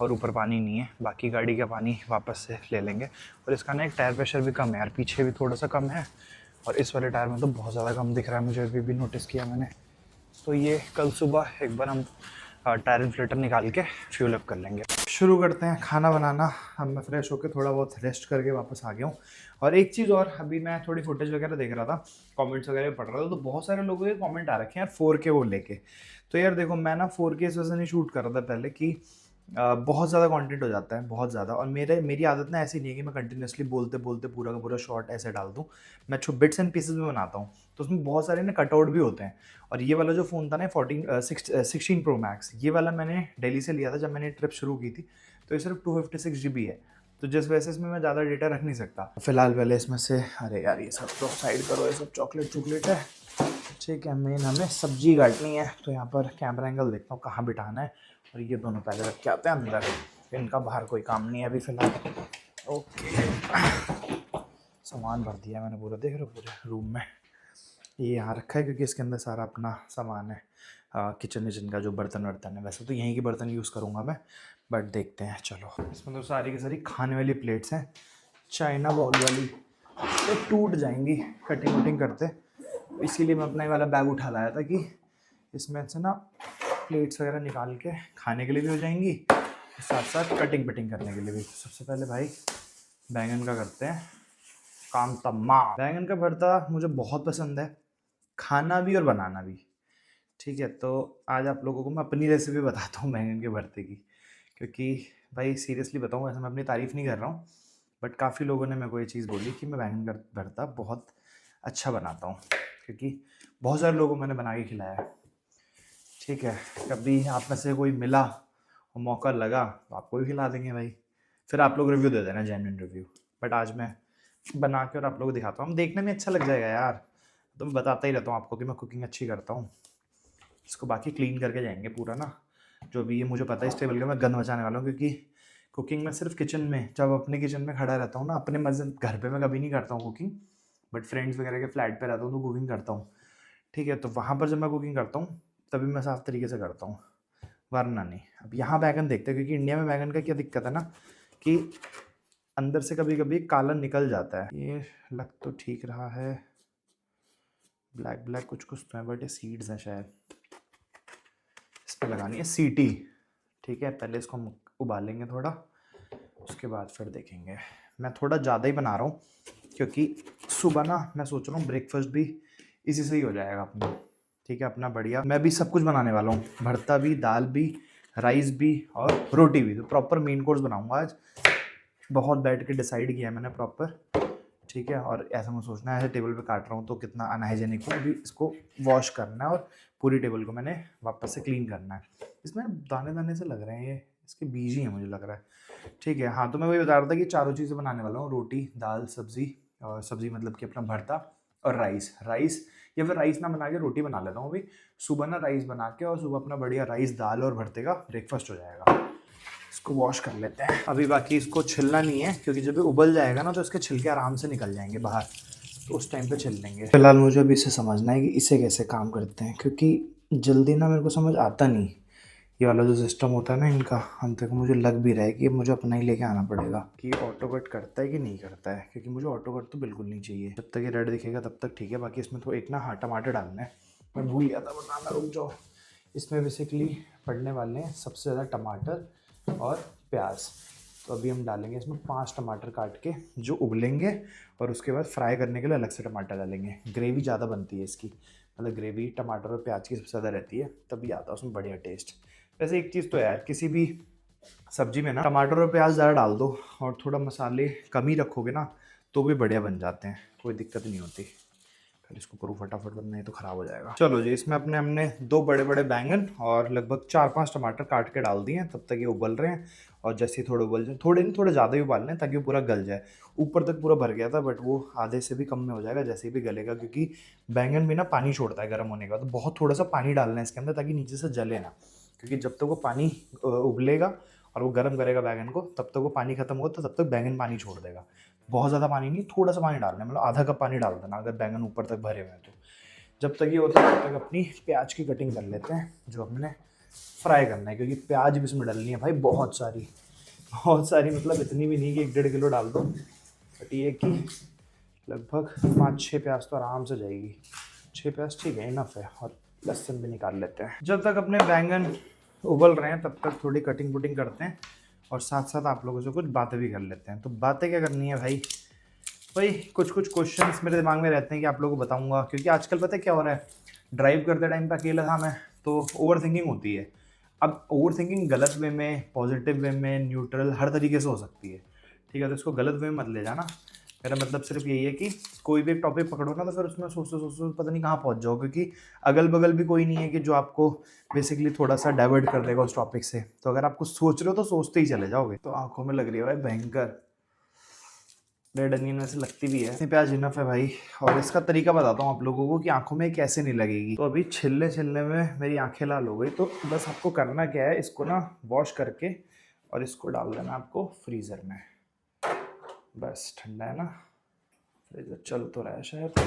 और ऊपर पानी नहीं है। बाकी गाड़ी का पानी वापस से ले लेंगे। और इसका ना एक टायर प्रेशर भी कम है यार, पीछे भी थोड़ा सा कम है, और इस वाले टायर में तो बहुत ज़्यादा कम दिख रहा है मुझे, अभी भी नोटिस किया मैंने। तो ये कल सुबह एक बार हम टायर इन्फ्लेटर निकाल के फ्यूल अप कर लेंगे। शुरू करते हैं खाना बनाना। अब मैं फ्रेश होकर थोड़ा बहुत रेस्ट करके वापस आ गया हूँ। और एक चीज़ और, अभी मैं थोड़ी फुटेज वगैरह देख रहा था, कमेंट्स वगैरह पढ़ रहा था, तो बहुत सारे लोगों के कमेंट आ रखे हैं यार 4K वो लेके। तो यार देखो, मैं ना 4K इस वजह से नहीं शूट कर रहा था पहले कि बहुत ज़्यादा कंटेंट हो जाता है, बहुत ज़्यादा। और मेरी आदत ना ऐसी नहीं है कि मैं कंटिन्यूसली बोलते बोलते पूरा का पूरा शॉर्ट ऐसे डाल दूँ। मैं बिट्स एंड पीसेस में बनाता हूँ, तो उसमें बहुत सारे ना कटआउट भी होते हैं। और ये वाला जो फ़ोन था ना 16 Pro Max, ये वाला मैंने दिल्ली से लिया था जब मैंने ट्रिप शुरू की थी। तो ये सिर्फ 256 GB है, तो जिस वजह से इसमें मैं ज़्यादा डेटा रख नहीं सकता। फिलहाल पहले इसमें से, अरे यार ये सब तो साइड करो, ये सब चॉकलेट है। ठीक है, मेन हमें सब्जी काटनी है, तो यहाँ पर कैमरा एंगल देखता हूँ कहाँ बिठाना है। और ये दोनों पहले रख के आते हैं अंदर, इनका बाहर कोई काम नहीं है अभी फ़िलहाल। ओके, सामान भर दिया मैंने पूरा, देख रहे हो पूरे रूम में। ये यहाँ रखा है क्योंकि इसके अंदर सारा अपना सामान है, किचन विचन का जो बर्तन वर्तन है। वैसे तो यहीं के बर्तन यूज़ करूँगा मैं, बट देखते हैं। चलो, इसमें तो सारी की सारी खाने वाली प्लेट्स हैं, चाइना बॉल वाली, तो टूट जाएंगी कटिंग वटिंग करते। इसीलिए मैं अपना ये वाला बैग उठा लाया था कि इसमें से ना प्लेट्स वगैरह निकाल के खाने के लिए भी हो जाएंगी, साथ साथ कटिंग वटिंग करने के लिए भी। सबसे पहले भाई बैंगन का करते हैं काम तमाम। बैंगन का भरता मुझे बहुत पसंद है, खाना भी और बनाना भी। ठीक है, तो आज आप लोगों को मैं अपनी रेसिपी बताता हूँ बैंगन के भरते की, क्योंकि भाई सीरियसली बताऊँ, ऐसा मैं अपनी तारीफ़ नहीं कर रहा हूँ, बट काफ़ी लोगों ने मेरे को ये चीज़ बोली कि मैं बैंगन का भरता बहुत अच्छा बनाता हूँ, क्योंकि बहुत सारे लोगों को मैंने बना के खिलाया है। ठीक है, कभी आप में से कोई मिला और मौका लगा तो आपको भी खिला देंगे भाई, फिर आप लोग रिव्यू दे देना, जेन्युइन रिव्यू। बट आज मैं बना के और आप लोगों को दिखाता हूँ, देखने में अच्छा लग जाएगा यार। तो मैं बताता ही रहता हूँ आपको कि मैं कुकिंग अच्छी करता हूँ। इसको बाकी क्लीन करके जाएंगे पूरा ना, जो भी ये मुझे पता है इस टेबल का मैं गंद मचाने वाला हूँ, क्योंकि कुकिंग में सिर्फ किचन में, जब अपने किचन में खड़ा रहता हूँ ना, अपने मजे घर पे मैं कभी नहीं करता हूँ कुकिंग, बट फ्रेंड्स वगैरह के फ्लैट पे रहता हूँ तो कुकिंग करता हूँ। ठीक है, तो वहाँ पर जब मैं कुकिंग करता हूँ तभी मैं साफ तरीके से करता हूँ, वरना नहीं। अब यहाँ बैगन देखते हैं, क्योंकि इंडिया में बैगन का क्या दिक्कत है ना कि अंदर से कभी कभी काला निकल जाता है। ये लग तो ठीक रहा है, ब्लैक ब्लैक कुछ कुछ तो है, बट ये सीड्स हैं शायद। इस पर लगानी है सीटी। ठीक है, पहले इसको हम उबालेंगे थोड़ा, उसके बाद फिर देखेंगे। मैं थोड़ा ज़्यादा ही बना रहा हूँ क्योंकि सुबह ना मैं सोच रहा हूँ ब्रेकफास्ट भी इसी से ही हो जाएगा अपना। ठीक है, अपना बढ़िया। मैं भी सब कुछ बनाने वाला हूँ, भरता भी, दाल भी, राइस भी और रोटी भी। तो प्रॉपर मेन कोर्स बनाऊँगा आज, बहुत बैठ के डिसाइड किया मैंने प्रॉपर। ठीक है, और ऐसा मैं सोचना है, ऐसे टेबल पे काट रहा हूँ तो कितना अनहाइजेनिक हो। अभी इसको वॉश करना है और पूरी टेबल को मैंने वापस से क्लीन करना है। इसमें दाने दाने से लग रहे हैं, ये इसके बीज ही हैं मुझे लग रहा है। ठीक है, हाँ, तो मैं वही बता रहा था कि चारों चीज़ें बनाने वाला हूँ, रोटी, दाल, सब्ज़ी। और सब्ज़ी मतलब कि अपना भरता और राइस, या फिर राइस ना बना के रोटी बना लेता हूँ अभी। सुबह ना राइस बना के और सुबह अपना बढ़िया राइस, दाल और भरते का ब्रेकफास्ट हो जाएगा। इसको वॉश कर लेते हैं अभी। बाकी इसको छिलना नहीं है, क्योंकि जब ये उबल जाएगा ना तो इसके छिलके आराम से निकल जाएंगे बाहर, तो उस टाइम पे छिल लेंगे। फिलहाल मुझे अभी इसे समझना है कि इसे कैसे काम करते हैं, क्योंकि जल्दी ना मेरे को समझ आता नहीं ये वाला जो सिस्टम होता है ना इनका। हम तक मुझे लग भी रहा है कि मुझे अपना ही लेके आना पड़ेगा कि ऑटो कट करता है कि नहीं करता है, क्योंकि मुझे ऑटो कट तो बिल्कुल नहीं चाहिए। जब तक ये रेड दिखेगा तब तक ठीक है। बाकी इसमें तो एक ना, हाँ, टमाटर डालना है, मैं भूल गया था बताना, रुक जाओ। इसमें बेसिकली पड़ने वाले हैं सबसे ज़्यादा टमाटर और प्याज। तो अभी हम डालेंगे इसमें 5 टमाटर काट के, जो उबलेंगे, और उसके बाद फ्राई करने के लिए अलग से टमाटर डालेंगे। ग्रेवी ज़्यादा बनती है इसकी, मतलब ग्रेवी टमाटर और प्याज की सबसे ज़्यादा रहती है, तभी आता है उसमें बढ़िया टेस्ट। वैसे एक चीज़ तो यार, किसी भी सब्जी में ना टमाटर और प्याज ज़्यादा डाल दो और थोड़ा मसाले कम ही रखोगे ना, तो भी बढ़िया बन जाते हैं, कोई दिक्कत नहीं होती। फिर इसको करूँ फटाफट, वरना नहीं तो ख़राब हो जाएगा। चलो जी, इसमें हमने 2 बड़े बड़े बैंगन और लगभग 4-5 टमाटर काट के डाल दिए हैं। तब तक ये उबल रहे हैं, और जैसे ही थोड़े उबल जाए, थोड़े नहीं थोड़े ज़्यादा ही उबालने हैं ताकि वो पूरा गल जाए। ऊपर तक पूरा भर गया था, बट वो आधे से भी कम में हो जाएगा जैसे ही भी गलेगा, क्योंकि बैंगन भी ना पानी छोड़ता है गर्म होने के बाद। तो बहुत थोड़ा सा पानी डालना है इसके अंदर ताकि नीचे से जले ना, क्योंकि जब तक वो पानी उबलेगा और वो गर्म करेगा बैगन को, तब तक वो पानी खत्म होगा, तो तब तक बैंगन पानी छोड़ देगा। बहुत ज़्यादा पानी नहीं, थोड़ा सा पानी डालना है, मतलब आधा कप पानी डाल देना अगर बैंगन ऊपर तक भरे हुए हैं तो। जब तक ये होता है तब तक अपनी प्याज की कटिंग कर लेते हैं, जो हमने फ्राई करना है, क्योंकि प्याज भी इसमें डालनी है भाई, बहुत सारी, मतलब इतनी भी नहीं कि 1-1.5 किलो डाल दो, बट ये कि लगभग 5-6 प्याज तो आराम से जाएगी। 6 प्याज ठीक है, इनफ है। और लहसुन भी निकाल लेते हैं। जब तक अपने बैंगन उबल रहे हैं तब तक थोड़ी कटिंग वुटिंग करते हैं और साथ साथ आप लोगों से कुछ बातें भी कर लेते हैं। तो बातें क्या करनी है भाई, कुछ कुछ क्वेश्चंस मेरे दिमाग में रहते हैं कि आप लोगों को बताऊंगा, क्योंकि आजकल पता है क्या हो रहा है, ड्राइव करते टाइम पे अकेला था मैं, तो ओवर थिंकिंग होती है। अब ओवर थिंकिंग गलत वे में, पॉजिटिव वे में, न्यूट्रल, हर तरीके से हो सकती है, ठीक है। तो इसको गलत वे में मत ले जाना। मेरा मतलब सिर्फ यही है कि कोई भी एक टॉपिक पकड़ो ना, तो फिर उसमें सोचते सोचते पता नहीं कहाँ पहुँच जाओ, क्योंकि अगल बगल भी कोई नहीं है कि जो आपको बेसिकली थोड़ा सा डाइवर्ट कर देगा उस टॉपिक से। तो अगर आप कुछ सोच रहे हो तो सोचते ही चले जाओगे। तो आंखों में लग रही है भाई भयंकर, रेड अनियन वैसे लगती भी है। प्याज इनफ है भाई। और इसका तरीका बताता हूँ आप लोगों को कि आंखों में कैसे नहीं लगेगी। तो अभी छिलने छिलने में मेरी आंखें लाल हो गई। तो बस आपको करना क्या है, इसको ना वॉश करके और इसको डाल देना आपको फ्रीज़र में। बस ठंडा है ना, फ्रीज़र चल तो रहा है शायद,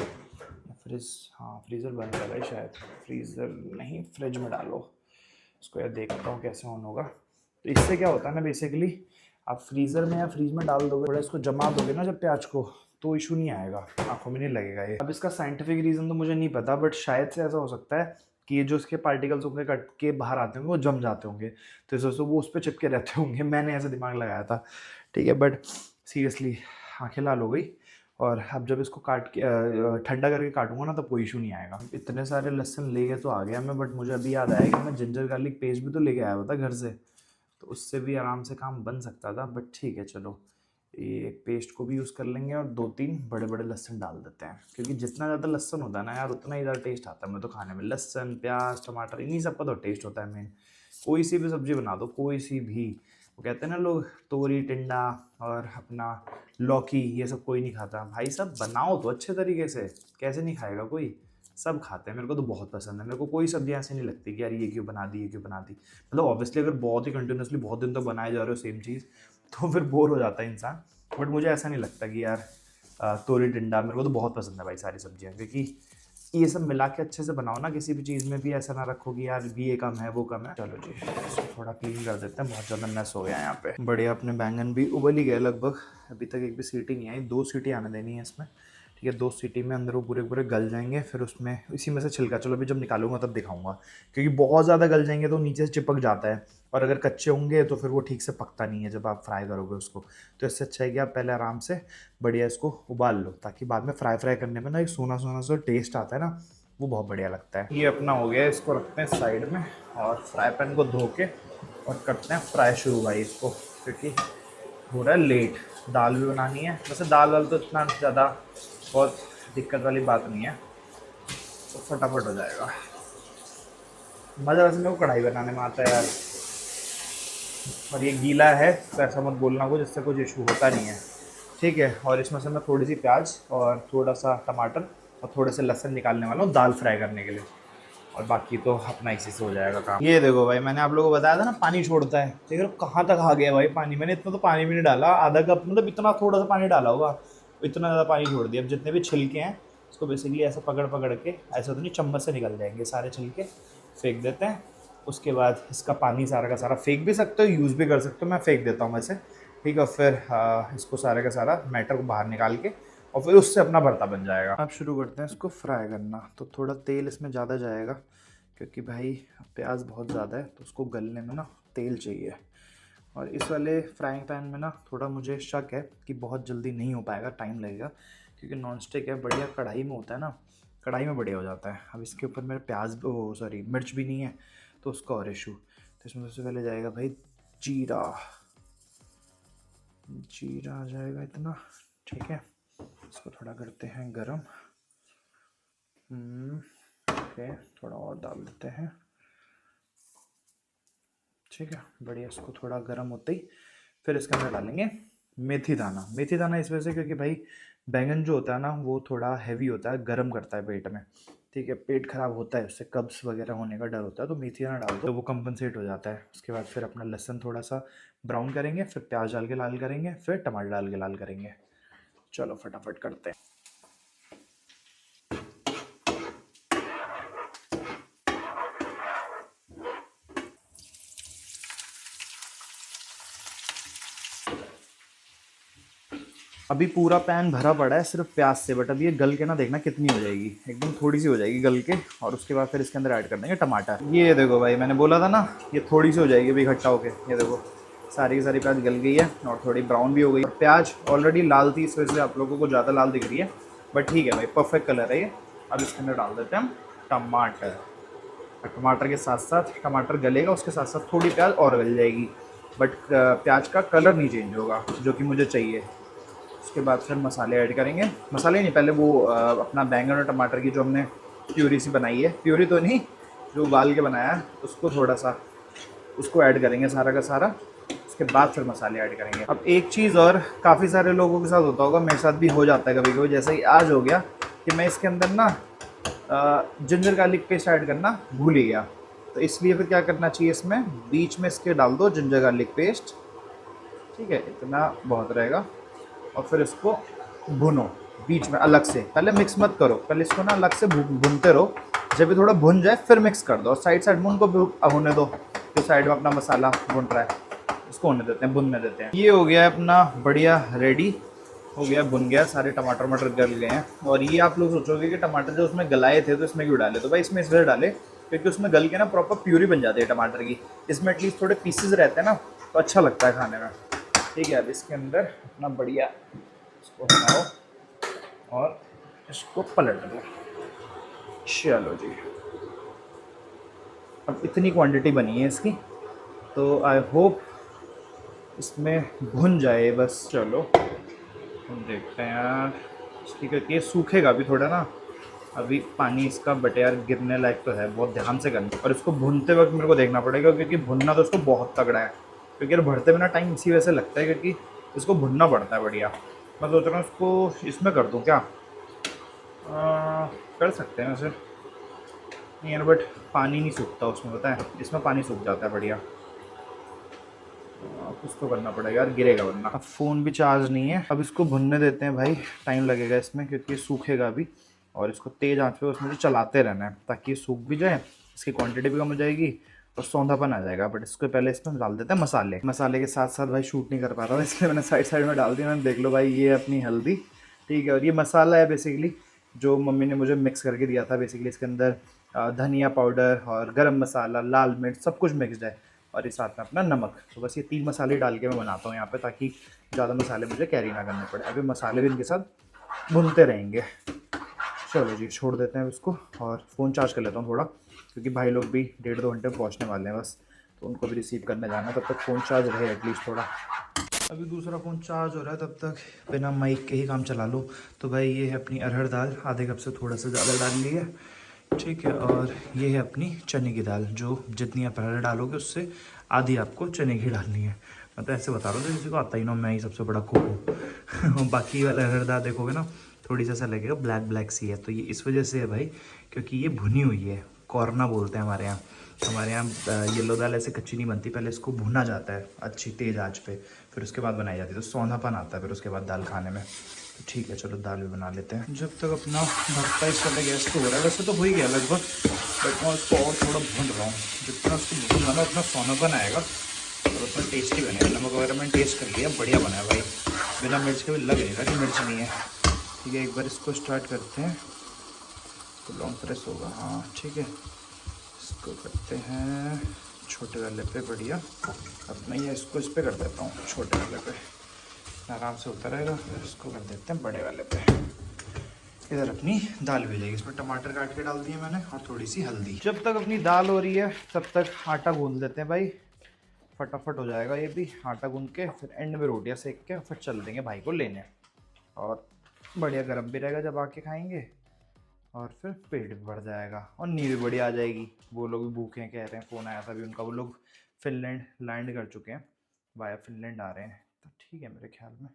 फ्रिज, हाँ फ्रीज़र बंद कर रहा है शायद, फ्रीज़र नहीं फ्रिज में डालो इसको। यार देखता हूँ कैसे ऑन होगा। तो इससे क्या होता है ना, बेसिकली आप फ्रीज़र में या फ्रीज में डाल दोगे, थोड़ा इसको जमा दोगे ना जब प्याज को, तो इशू नहीं आएगा, आंखों में नहीं लगेगा ये। अब इसका साइंटिफिक रीज़न तो मुझे नहीं पता, बट शायद से ऐसा हो सकता है कि ये जो इसके पार्टिकल्स होंगे कट के बाहर आते होंगे वो जम जाते होंगे, तो इस वजह से वो उस पर चिपके रहते होंगे। मैंने ऐसे दिमाग लगाया था, ठीक है। बट सीरियसली आंखें लाल हो गई। और अब जब इसको काट के ठंडा करके काटूंगा ना, तब कोई इशू नहीं आएगा। इतने सारे लहसुन ले गए तो आ गया मैं, बट मुझे अभी याद आया कि मैं जिंजर गार्लिक पेस्ट भी तो लेके आया हुआ था घर से, तो उससे भी आराम से काम बन सकता था। बट ठीक है चलो, ये पेस्ट को भी यूज़ कर लेंगे और 2-3 बड़े बड़े लहसुन डाल देते हैं, क्योंकि जितना ज़्यादा लहसुन होता है ना यार, उतना ही ज़्यादा टेस्ट आता है। मैं तो खाने में लहसुन, प्याज, टमाटर, इन्हीं सबका तो टेस्ट होता है मेन। कोई सी भी सब्ज़ी बना दो, कोई सी भी, वो कहते हैं ना लोग, तोरी, टिंडा और अपना लौकी, ये सब कोई नहीं खाता भाई। सब बनाओ तो अच्छे तरीके से, कैसे नहीं खाएगा कोई, सब खाते हैं। मेरे को तो बहुत पसंद है। मेरे को कोई सब्जी ऐसी नहीं लगती कि यार ये क्यों बना दी, ये क्यों बना दी। मतलब ऑब्वियसली अगर बहुत ही कंटिन्यूसली बहुत दिन तक बनाए जा रहे हो सेम चीज़, तो फिर बोर हो जाता है इंसान। बट मुझे ऐसा नहीं लगता कि यार तोरी, टिंडा, मेरे को तो बहुत पसंद है भाई सारी सब्जियाँ, क्योंकि ये सब मिला के अच्छे से बनाओ ना, किसी भी चीज़ में भी ऐसा ना रखो कि यार ये कम है वो कम है। चलो जी, इसको थोड़ा क्लीन कर देते हैं, बहुत ज़्यादा मैस हो गया है यहाँ पे। बढ़िया, अपने बैंगन भी उबल ही गए लगभग, अभी तक एक भी सीटी नहीं आई। 2 सीटी आने देनी है इसमें, ठीक है। 2 सीटी में अंदर वो पूरे पूरे गल जाएंगे। फिर उसमें इसी में से छिलका, चलो अभी जब निकालूंगा तब दिखाऊंगा, क्योंकि बहुत ज़्यादा गल जाएंगे तो नीचे से चिपक जाता है, और अगर कच्चे होंगे तो फिर वो ठीक से पकता नहीं है जब आप फ्राई करोगे उसको। तो इससे अच्छा है कि आप पहले आराम से बढ़िया इसको उबाल लो, ताकि बाद में फ्राई करने में ना एक सोना सोना सा टेस्ट आता है ना, वो बहुत बढ़िया लगता है। ये अपना हो गया, इसको रखते हैं साइड में और फ्राई पैन को धो के और करते हैं फ्राई शुरू भाई इसको, क्योंकि हो रहा है लेट। दाल भी बनानी है, वैसे दाल वाल तो इतना ज़्यादा बहुत दिक्कत वाली बात नहीं है, तो फटाफट हो जाएगा। मज़ा वैसे मेरे को कढ़ाई बनाने में आता है यार, और ये गीला है तो ऐसा मत बोलना को, जिससे कुछ इशू होता नहीं है, ठीक है। और इसमें से मैं थोड़ी सी प्याज और थोड़ा सा टमाटर और थोड़े से लहसुन निकालने वाला हूँ दाल फ्राई करने के लिए, और बाकी तो अपना इसी से हो जाएगा काम। ये देखो भाई, मैंने आप लोगों को बताया था ना पानी छोड़ता है, देख रहे हो कहाँ तक आ गया भाई पानी। मैंने इतना तो पानी भी नहीं डाला, आधा कप, मतलब इतना थोड़ा सा पानी डाला होगा, इतना ज़्यादा पानी छोड़ दिया। अब जितने भी छिलके हैं उसको बेसिकली ऐसे पकड़ पकड़ के, ऐसा तो नहीं, चम्मच से निकल जाएंगे सारे छिलके, फेंक देते हैं। उसके बाद इसका पानी सारा का सारा फेंक भी सकते हो, यूज़ भी कर सकते हो, मैं फेंक देता हूँ वैसे, ठीक है। फिर इसको सारे का सारा मैटर को बाहर निकाल के और फिर उससे अपना भरता बन जाएगा। अब शुरू करते हैं इसको फ्राई करना। तो थोड़ा तेल इसमें ज़्यादा जाएगा, क्योंकि भाई प्याज बहुत ज़्यादा है, तो उसको गलने में ना तेल चाहिए। और इस वाले फ्राइंग पैन में ना थोड़ा मुझे शक है कि बहुत जल्दी नहीं हो पाएगा, टाइम लगेगा, क्योंकि नॉन स्टिक है। बढ़िया कढ़ाई में होता है ना, कढ़ाई में बढ़िया हो जाता है। अब इसके ऊपर मेरे प्याज, सॉरी मिर्च भी नहीं है, तो उसका और इशू। तो इसमें सबसे पहले जाएगा भाई जीरा, जीरा आ जाएगा इतना, ठीक है। इसको थोड़ा करते हैं गरम, ओके, थोड़ा और डाल देते हैं, ठीक है। बढ़िया, इसको थोड़ा गरम होते ही फिर इसके अंदर डालेंगे मेथी दाना। मेथी दाना इस वजह से क्योंकि भाई बैंगन जो होता है ना वो थोड़ा हैवी होता है, गर्म करता है पेट में, ठीक है। पेट खराब होता है, उससे कब्ज़ वगैरह होने का डर होता है, तो मेथी दाना डाल दो तो वो कंपनसेट हो जाता है। उसके बाद फिर अपना लहसुन थोड़ा सा ब्राउन करेंगे, फिर प्याज डाल के लाल करेंगे, फिर टमाटर डाल के लाल करेंगे। चलो फटाफट करते हैं। अभी पूरा पैन भरा पड़ा है सिर्फ प्याज से, बट अभी ये गल के ना देखना कितनी हो जाएगी, एकदम थोड़ी सी हो जाएगी गल के। और उसके बाद फिर इसके अंदर ऐड कर देंगे टमाटर। ये देखो भाई, मैंने बोला था ना ये थोड़ी सी हो जाएगी अभी इकट्ठा होके। ये देखो सारी की सारी प्याज गल गई है और थोड़ी ब्राउन भी हो गई। प्याज ऑलरेडी लाल थी, इस वजह से आप लोगों को ज़्यादा लाल दिख रही है, बट ठीक है भाई, परफेक्ट कलर है ये। अब इसके अंदर डाल देते हैं हम टमाटर। टमाटर के साथ साथ टमाटर गलेगा, उसके साथ साथ थोड़ी प्याज और गल जाएगी, बट प्याज का कलर नहीं चेंज होगा, जो कि मुझे चाहिए। उसके बाद फिर मसाले ऐड करेंगे। मसाले नहीं, पहले वो अपना बैंगन और टमाटर की जो हमने प्यूरी सी बनाई है, प्यूरी तो नहीं, जो उबाल के बनाया है, उसको थोड़ा सा उसको ऐड करेंगे सारा का सारा। उसके बाद फिर मसाले ऐड करेंगे। अब एक चीज़ और काफ़ी सारे लोगों के साथ होता होगा, मेरे साथ भी हो जाता है कभी कभी, जैसे कि आज हो गया कि मैं इसके अंदर ना जिंजर गार्लिक पेस्ट ऐड करना भूल ही गया। तो इसलिए फिर क्या करना चाहिए, इसमें बीच में इसके डाल दो जिंजर गार्लिक पेस्ट, ठीक है, इतना बहुत रहेगा। और फिर इसको भुनो बीच में अलग से, पहले मिक्स मत करो, पहले इसको ना अलग से भूनते रहो। जब भी थोड़ा भुन जाए फिर मिक्स कर दो, और साइड साइड में उनको होने दो, जो साइड में अपना मसाला भुन रहा है उसको होने देते हैं, भुनने देते हैं। ये हो गया अपना बढ़िया रेडी हो गया, भुन गया, सारे टमाटर वमाटर गल गए हैं। और ये आप लोग सोचोगे कि टमाटर जो उसमें गलाए थे तो इसमें क्यों डाले, तो भाई इसमें इसलिए डाले क्योंकि उसमें गल के ना प्रॉपर प्यूरी बन जाती है टमाटर की। इसमें एटलीस्ट थोड़े पीसेस रहते हैं ना, तो अच्छा लगता है खाने में। ठीक है, अब इसके अंदर अपना बढ़िया इसको बनाओ और इसको पलट दो। चलो जी, अब इतनी क्वांटिटी बनी है इसकी, तो आई होप इसमें भुन जाए बस। चलो हम देखते हैं यार इसकी, क्योंकि ये सूखेगा भी थोड़ा ना, अभी पानी इसका, बट यार गिरने लायक तो है, बहुत ध्यान से करना। और इसको भुनते वक्त मेरे को देखना पड़ेगा, क्योंकि भुनना तो इसको बहुत तगड़ा है, क्योंकि यार भरते बिना टाइम इसी वजह से लगता है, क्योंकि इसको भुनना पड़ता है बढ़िया। मैं सोच रहा हूँ इसको इसमें कर दूँ क्या, कर सकते हैं वैसे, नहीं यार, बट पानी नहीं सूखता उसमें, पता है, इसमें पानी सूख जाता है बढ़िया। कुछ तो करना पड़ेगा यार, गिरेगा वरना। अब फ़ोन भी चार्ज नहीं है, अब इसको भुनने देते हैं भाई, टाइम लगेगा इसमें क्योंकि ये सूखेगा भी। और इसको तेज़ आंच पे उसमें चलाते रहना है ताकि ये सूख भी जाए, इसकी क्वांटिटी भी कम हो जाएगी और सौंधापन आ जाएगा। बट इसको पहले इसमें डाल देते हैं मसाले। मसाले के साथ साथ भाई शूट नहीं कर पा रहा था, इसलिए मैंने साइड साइड में डाल दिया। मैंने देख लो भाई, ये अपनी हल्दी, ठीक है, और ये मसाला है बेसिकली जो मम्मी ने मुझे मिक्स करके दिया था। बेसिकली इसके अंदर धनिया पाउडर और गरम मसाला, लाल मिर्च, सब कुछ मिक्सड है, और इस साथ में अपना नमक। तो बस ये 3 मसाले डाल के मैं बनाता हूँ यहाँ पे, ताकि ज़्यादा मसाले मुझे कैरी ना करने पड़े। अभी मसाले भी इनके साथ भुनते रहेंगे। चलो जी, छोड़ देते हैं इसको, और फ़ोन चार्ज कर लेता हूँ थोड़ा, क्योंकि भाई लोग भी 1.5-2 घंटे में पहुँचने वाले हैं बस, तो उनको भी रिसीव करने जाना है, तब तक फ़ोन चार्ज रहे एटलीस्ट थोड़ा। अभी दूसरा फ़ोन चार्ज हो रहा है, तब तक बिना माइक के ही काम चला लो। तो भाई ये है अपनी अरहर दाल, आधे कप से थोड़ा सा ज़्यादा डाल ली है, ठीक है। और ये है अपनी चने की दाल, जो जितनी आप अरहर डालोगे उससे आधी आपको चने की डालनी है। मैं तो ऐसे बता रहा हूँ, किसी को आता ही ना, मैं ही सबसे बड़ा कुक हूँ। बाकी वाला अरहर दाल देखोगे ना, थोड़ी सा ऐसा लगेगा ब्लैक ब्लैक सी है, तो ये इस वजह से है भाई, क्योंकि ये भुनी हुई है, कॉर्ना बोलते हैं हमारे यहाँ। हमारे यहाँ येलो दाल ऐसे कच्ची नहीं बनती, पहले इसको भुना जाता है अच्छी तेज़ आंच पे, फिर उसके बाद बनाई जाती है, तो सौंधापन आता है फिर उसके बाद दाल खाने में। तो ठीक है, चलो दाल भी बना लेते हैं। जब तक अपना भरता इस वाले गैस को हो रहा है, वैसे तो हो ही गया लगभग, बट मैं उसको और थोड़ा भून रहा हूँ। जितना उसको भूनना ना उतना सौंधापन आएगा और उतना टेस्टी बनेगा। नमक वगैरह मैंने टेस्ट कर लिया, बढ़िया बना है भाई, बिना मिर्च के भी लग रहेगा कि मिर्च नहीं है। ठीक है, एक बार इसको स्टार्ट करते हैं, तो लॉन्ग प्रेस होगा, हाँ ठीक है। इसको करते हैं छोटे वाले पे बढ़िया। अब मैं ये इसको इस पर कर देता हूँ, छोटे वाले पे आराम से होता रहेगा। फिर इसको कर देते हैं बड़े वाले पे। इधर अपनी दाल भी जाएगी, इसमें टमाटर काट के डाल दिए मैंने और थोड़ी सी हल्दी। जब तक अपनी दाल हो रही है तब तक आटा गूंद लेते हैं भाई, फटाफट हो जाएगा ये भी। आटा गूंद के फिर एंड में रोटियाँ सेक के फिर चल देंगे भाई को लेने, और बढ़िया गर्म भी रहेगा जब आके खाएंगे, और फिर पेट भी भर जाएगा और नींद भी बढ़िया आ जाएगी। वो लोग भी भूखे हैं, कह रहे हैं, फ़ोन आया था अभी उनका, वो लोग फिनलैंड लैंड कर चुके हैं, वाया फिनलैंड आ रहे हैं, तो ठीक है मेरे ख्याल में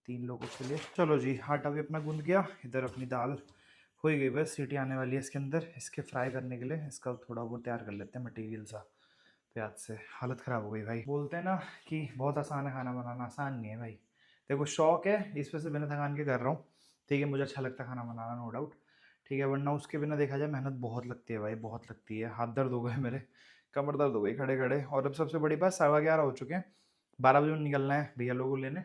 3 लोगों के लिए। चलो जी, आटा भी अपना गूंद गया, इधर अपनी दाल हो ही गई, बस सीटी आने वाली है इसके अंदर। इसके फ्राई करने के लिए इसका थोड़ा वो तैयार कर लेते हैं मटेरियल सा। प्याज से हालत ख़राब हो गई भाई। बोलते हैं ना कि बहुत आसान है खाना बनाना, आसान नहीं है भाई। देखो शौक है, इस वजह से बिना थकान के कर रहा हूँ, ठीक है, मुझे अच्छा लगता है खाना बनाना, नो डाउट, ठीक है, वरना उसके बिना देखा जाए मेहनत बहुत लगती है भाई, बहुत लगती है। हाथ दर्द हो गए मेरे, कमर दर्द हो गई खड़े खड़े। और अब सबसे बड़ी बात, 11:15 हो चुके हैं, 12 बजे निकलना है भैया लोगों को लेने,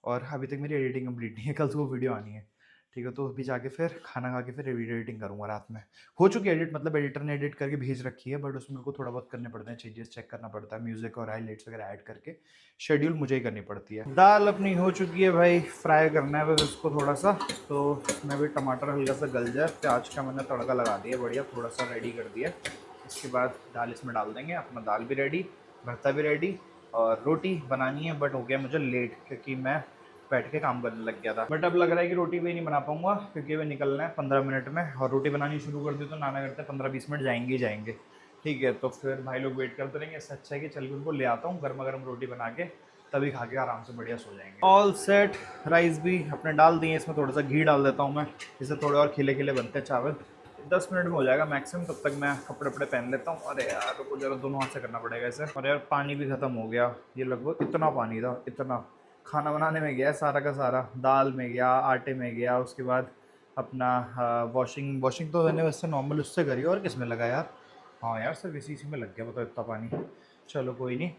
और अभी तक मेरी एडिटिंग कंप्लीट नहीं है, कल सुबह वीडियो आनी है, ठीक है। तो अभी जाके फिर खाना खा के फिर वीडियो एडिटिंग करूँगा रात में। हो चुकी है एडिट, मतलब एडिटर ने एडिट करके भेज रखी है, बट उसमें मेरे को थोड़ा बहुत करने पड़ते हैं चेंजेस, चेक करना पड़ता है, म्यूजिक और हाईलाइट्स वगैरह ऐड करके शेड्यूल मुझे ही करनी पड़ती है। दाल अपनी हो चुकी है भाई, फ्राई करना है बस उसको थोड़ा सा, तो मैं भी टमाटर हल्का सा गल जाए, प्याज का मैंने तड़का लगा दिया बढ़िया, थोड़ा सा रेडी कर दिया। इसके बाद दाल इसमें डाल देंगे, अपना दाल भी रेडी, भरता भी रेडी, और रोटी बनानी है, बट हो गया मुझे लेट क्योंकि मैं बैठ के काम करने लग गया था। बट अब लग रहा है कि रोटी भी नहीं बना पाऊंगा क्योंकि वे निकलना है 15 मिनट में, और रोटी बनानी शुरू कर दी तो नाना करते 15-20 मिनट जाएंगे ही जाएंगे, ठीक है। तो फिर भाई लोग वेट करते रहेंगे, इससे अच्छा है कि चल के उनको ले आता हूँ गर्मा गर्म रोटी बना के, तभी खा के आराम से बढ़िया सो जाएंगे। ऑल सेट, राइस भी अपने डाल दिए, इसमें थोड़ा सा घी डाल देता हूँ मैं, इससे थोड़े और खिले खिले बनते हैं चावल। 10 मिनट में हो जाएगा मैक्सिमम, तब तक मैं कपड़े वपड़े पहन लेता हूँ। अरे यार रुको जरा, दोनों हाथ से करना पड़ेगा इसे। और यार पानी भी ख़त्म हो गया, ये लगभग इतना पानी था, इतना खाना बनाने में गया सारा का सारा, दाल में गया, आटे में गया, उसके बाद अपना वॉशिंग तो मैंने वैसे नॉर्मल उससे करी, और किस में लगा यार, हाँ यार सिर्फ इसी में लग गया, बताओ इतना पानी। चलो कोई नहीं,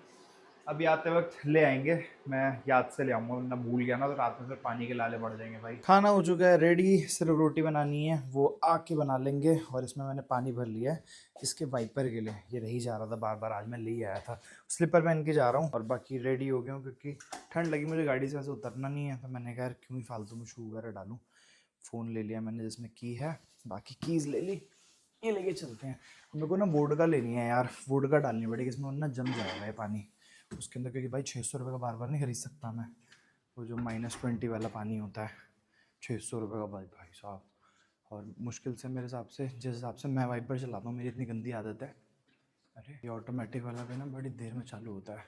अभी आते वक्त ले आएंगे, मैं याद से ले आऊँगा, वरना भूल गया ना तो रात में फिर पानी के लाले बढ़ जाएंगे भाई। खाना हो चुका है रेडी, सिर्फ रोटी बनानी है, वो आके बना लेंगे। और इसमें मैंने पानी भर लिया है इसके वाइपर के लिए, ये रही जा रहा था बार बार, आज मैं ले आया था, स्लीपर पहन के जा रहा हूँ। और बाकी रेडी हो गया हूँ क्योंकि ठंड लगी मुझे, गाड़ी से वैसे उतरना नहीं है, तो मैंने कहा क्यों ही फालतू में शू वगैरह डालूँ। फ़ोन ले लिया मैंने जिसमें की है, बाकी कीज़ ले ली, ये लेके चलते हैं। मेरे को ना वोडका लेनी है यार, वोडका डालनी पड़ेगी इसमें, वरना जम जाएगा ये पानी उसके अंदर, क्योंकि भाई 600 रुपये का बार बार नहीं खरीद सकता मैं, वो जो -20 वाला पानी होता है 600 रुपये का भाई साहब। और मुश्किल से मेरे हिसाब से, जिस हिसाब से मैं वाइपर चलाता हूँ, मेरी इतनी गंदी आदत है, अरे ये ऑटोमेटिक वाला भी ना बड़ी देर में चालू होता है,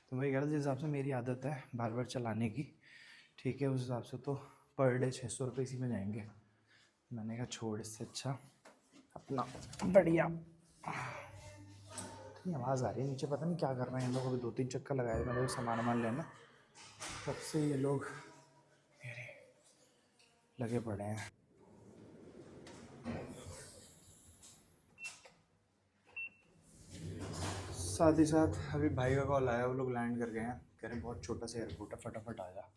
तो वही कह रहा जिस हिसाब से मेरी आदत है बार बार चलाने की, ठीक है, उस हिसाब से तो पर डे 600 रुपये इसी में जाएंगे। मैंने कहा छोड़, इससे अच्छा अपना बढ़िया। इतनी आवाज़ आ रही है नीचे, पता नहीं क्या कर रहे हैं ये लोग, अभी 2-3 चक्कर लगाए मैंने सामान वामान लेना, तब से ये लोग मेरे लगे पड़े हैं। साथ ही साथ अभी भाई का कॉल आया, वो लोग लैंड कर गए हैं, कह रहे बहुत छोटा सा एयरपोर्ट है, फटाफट आ जा।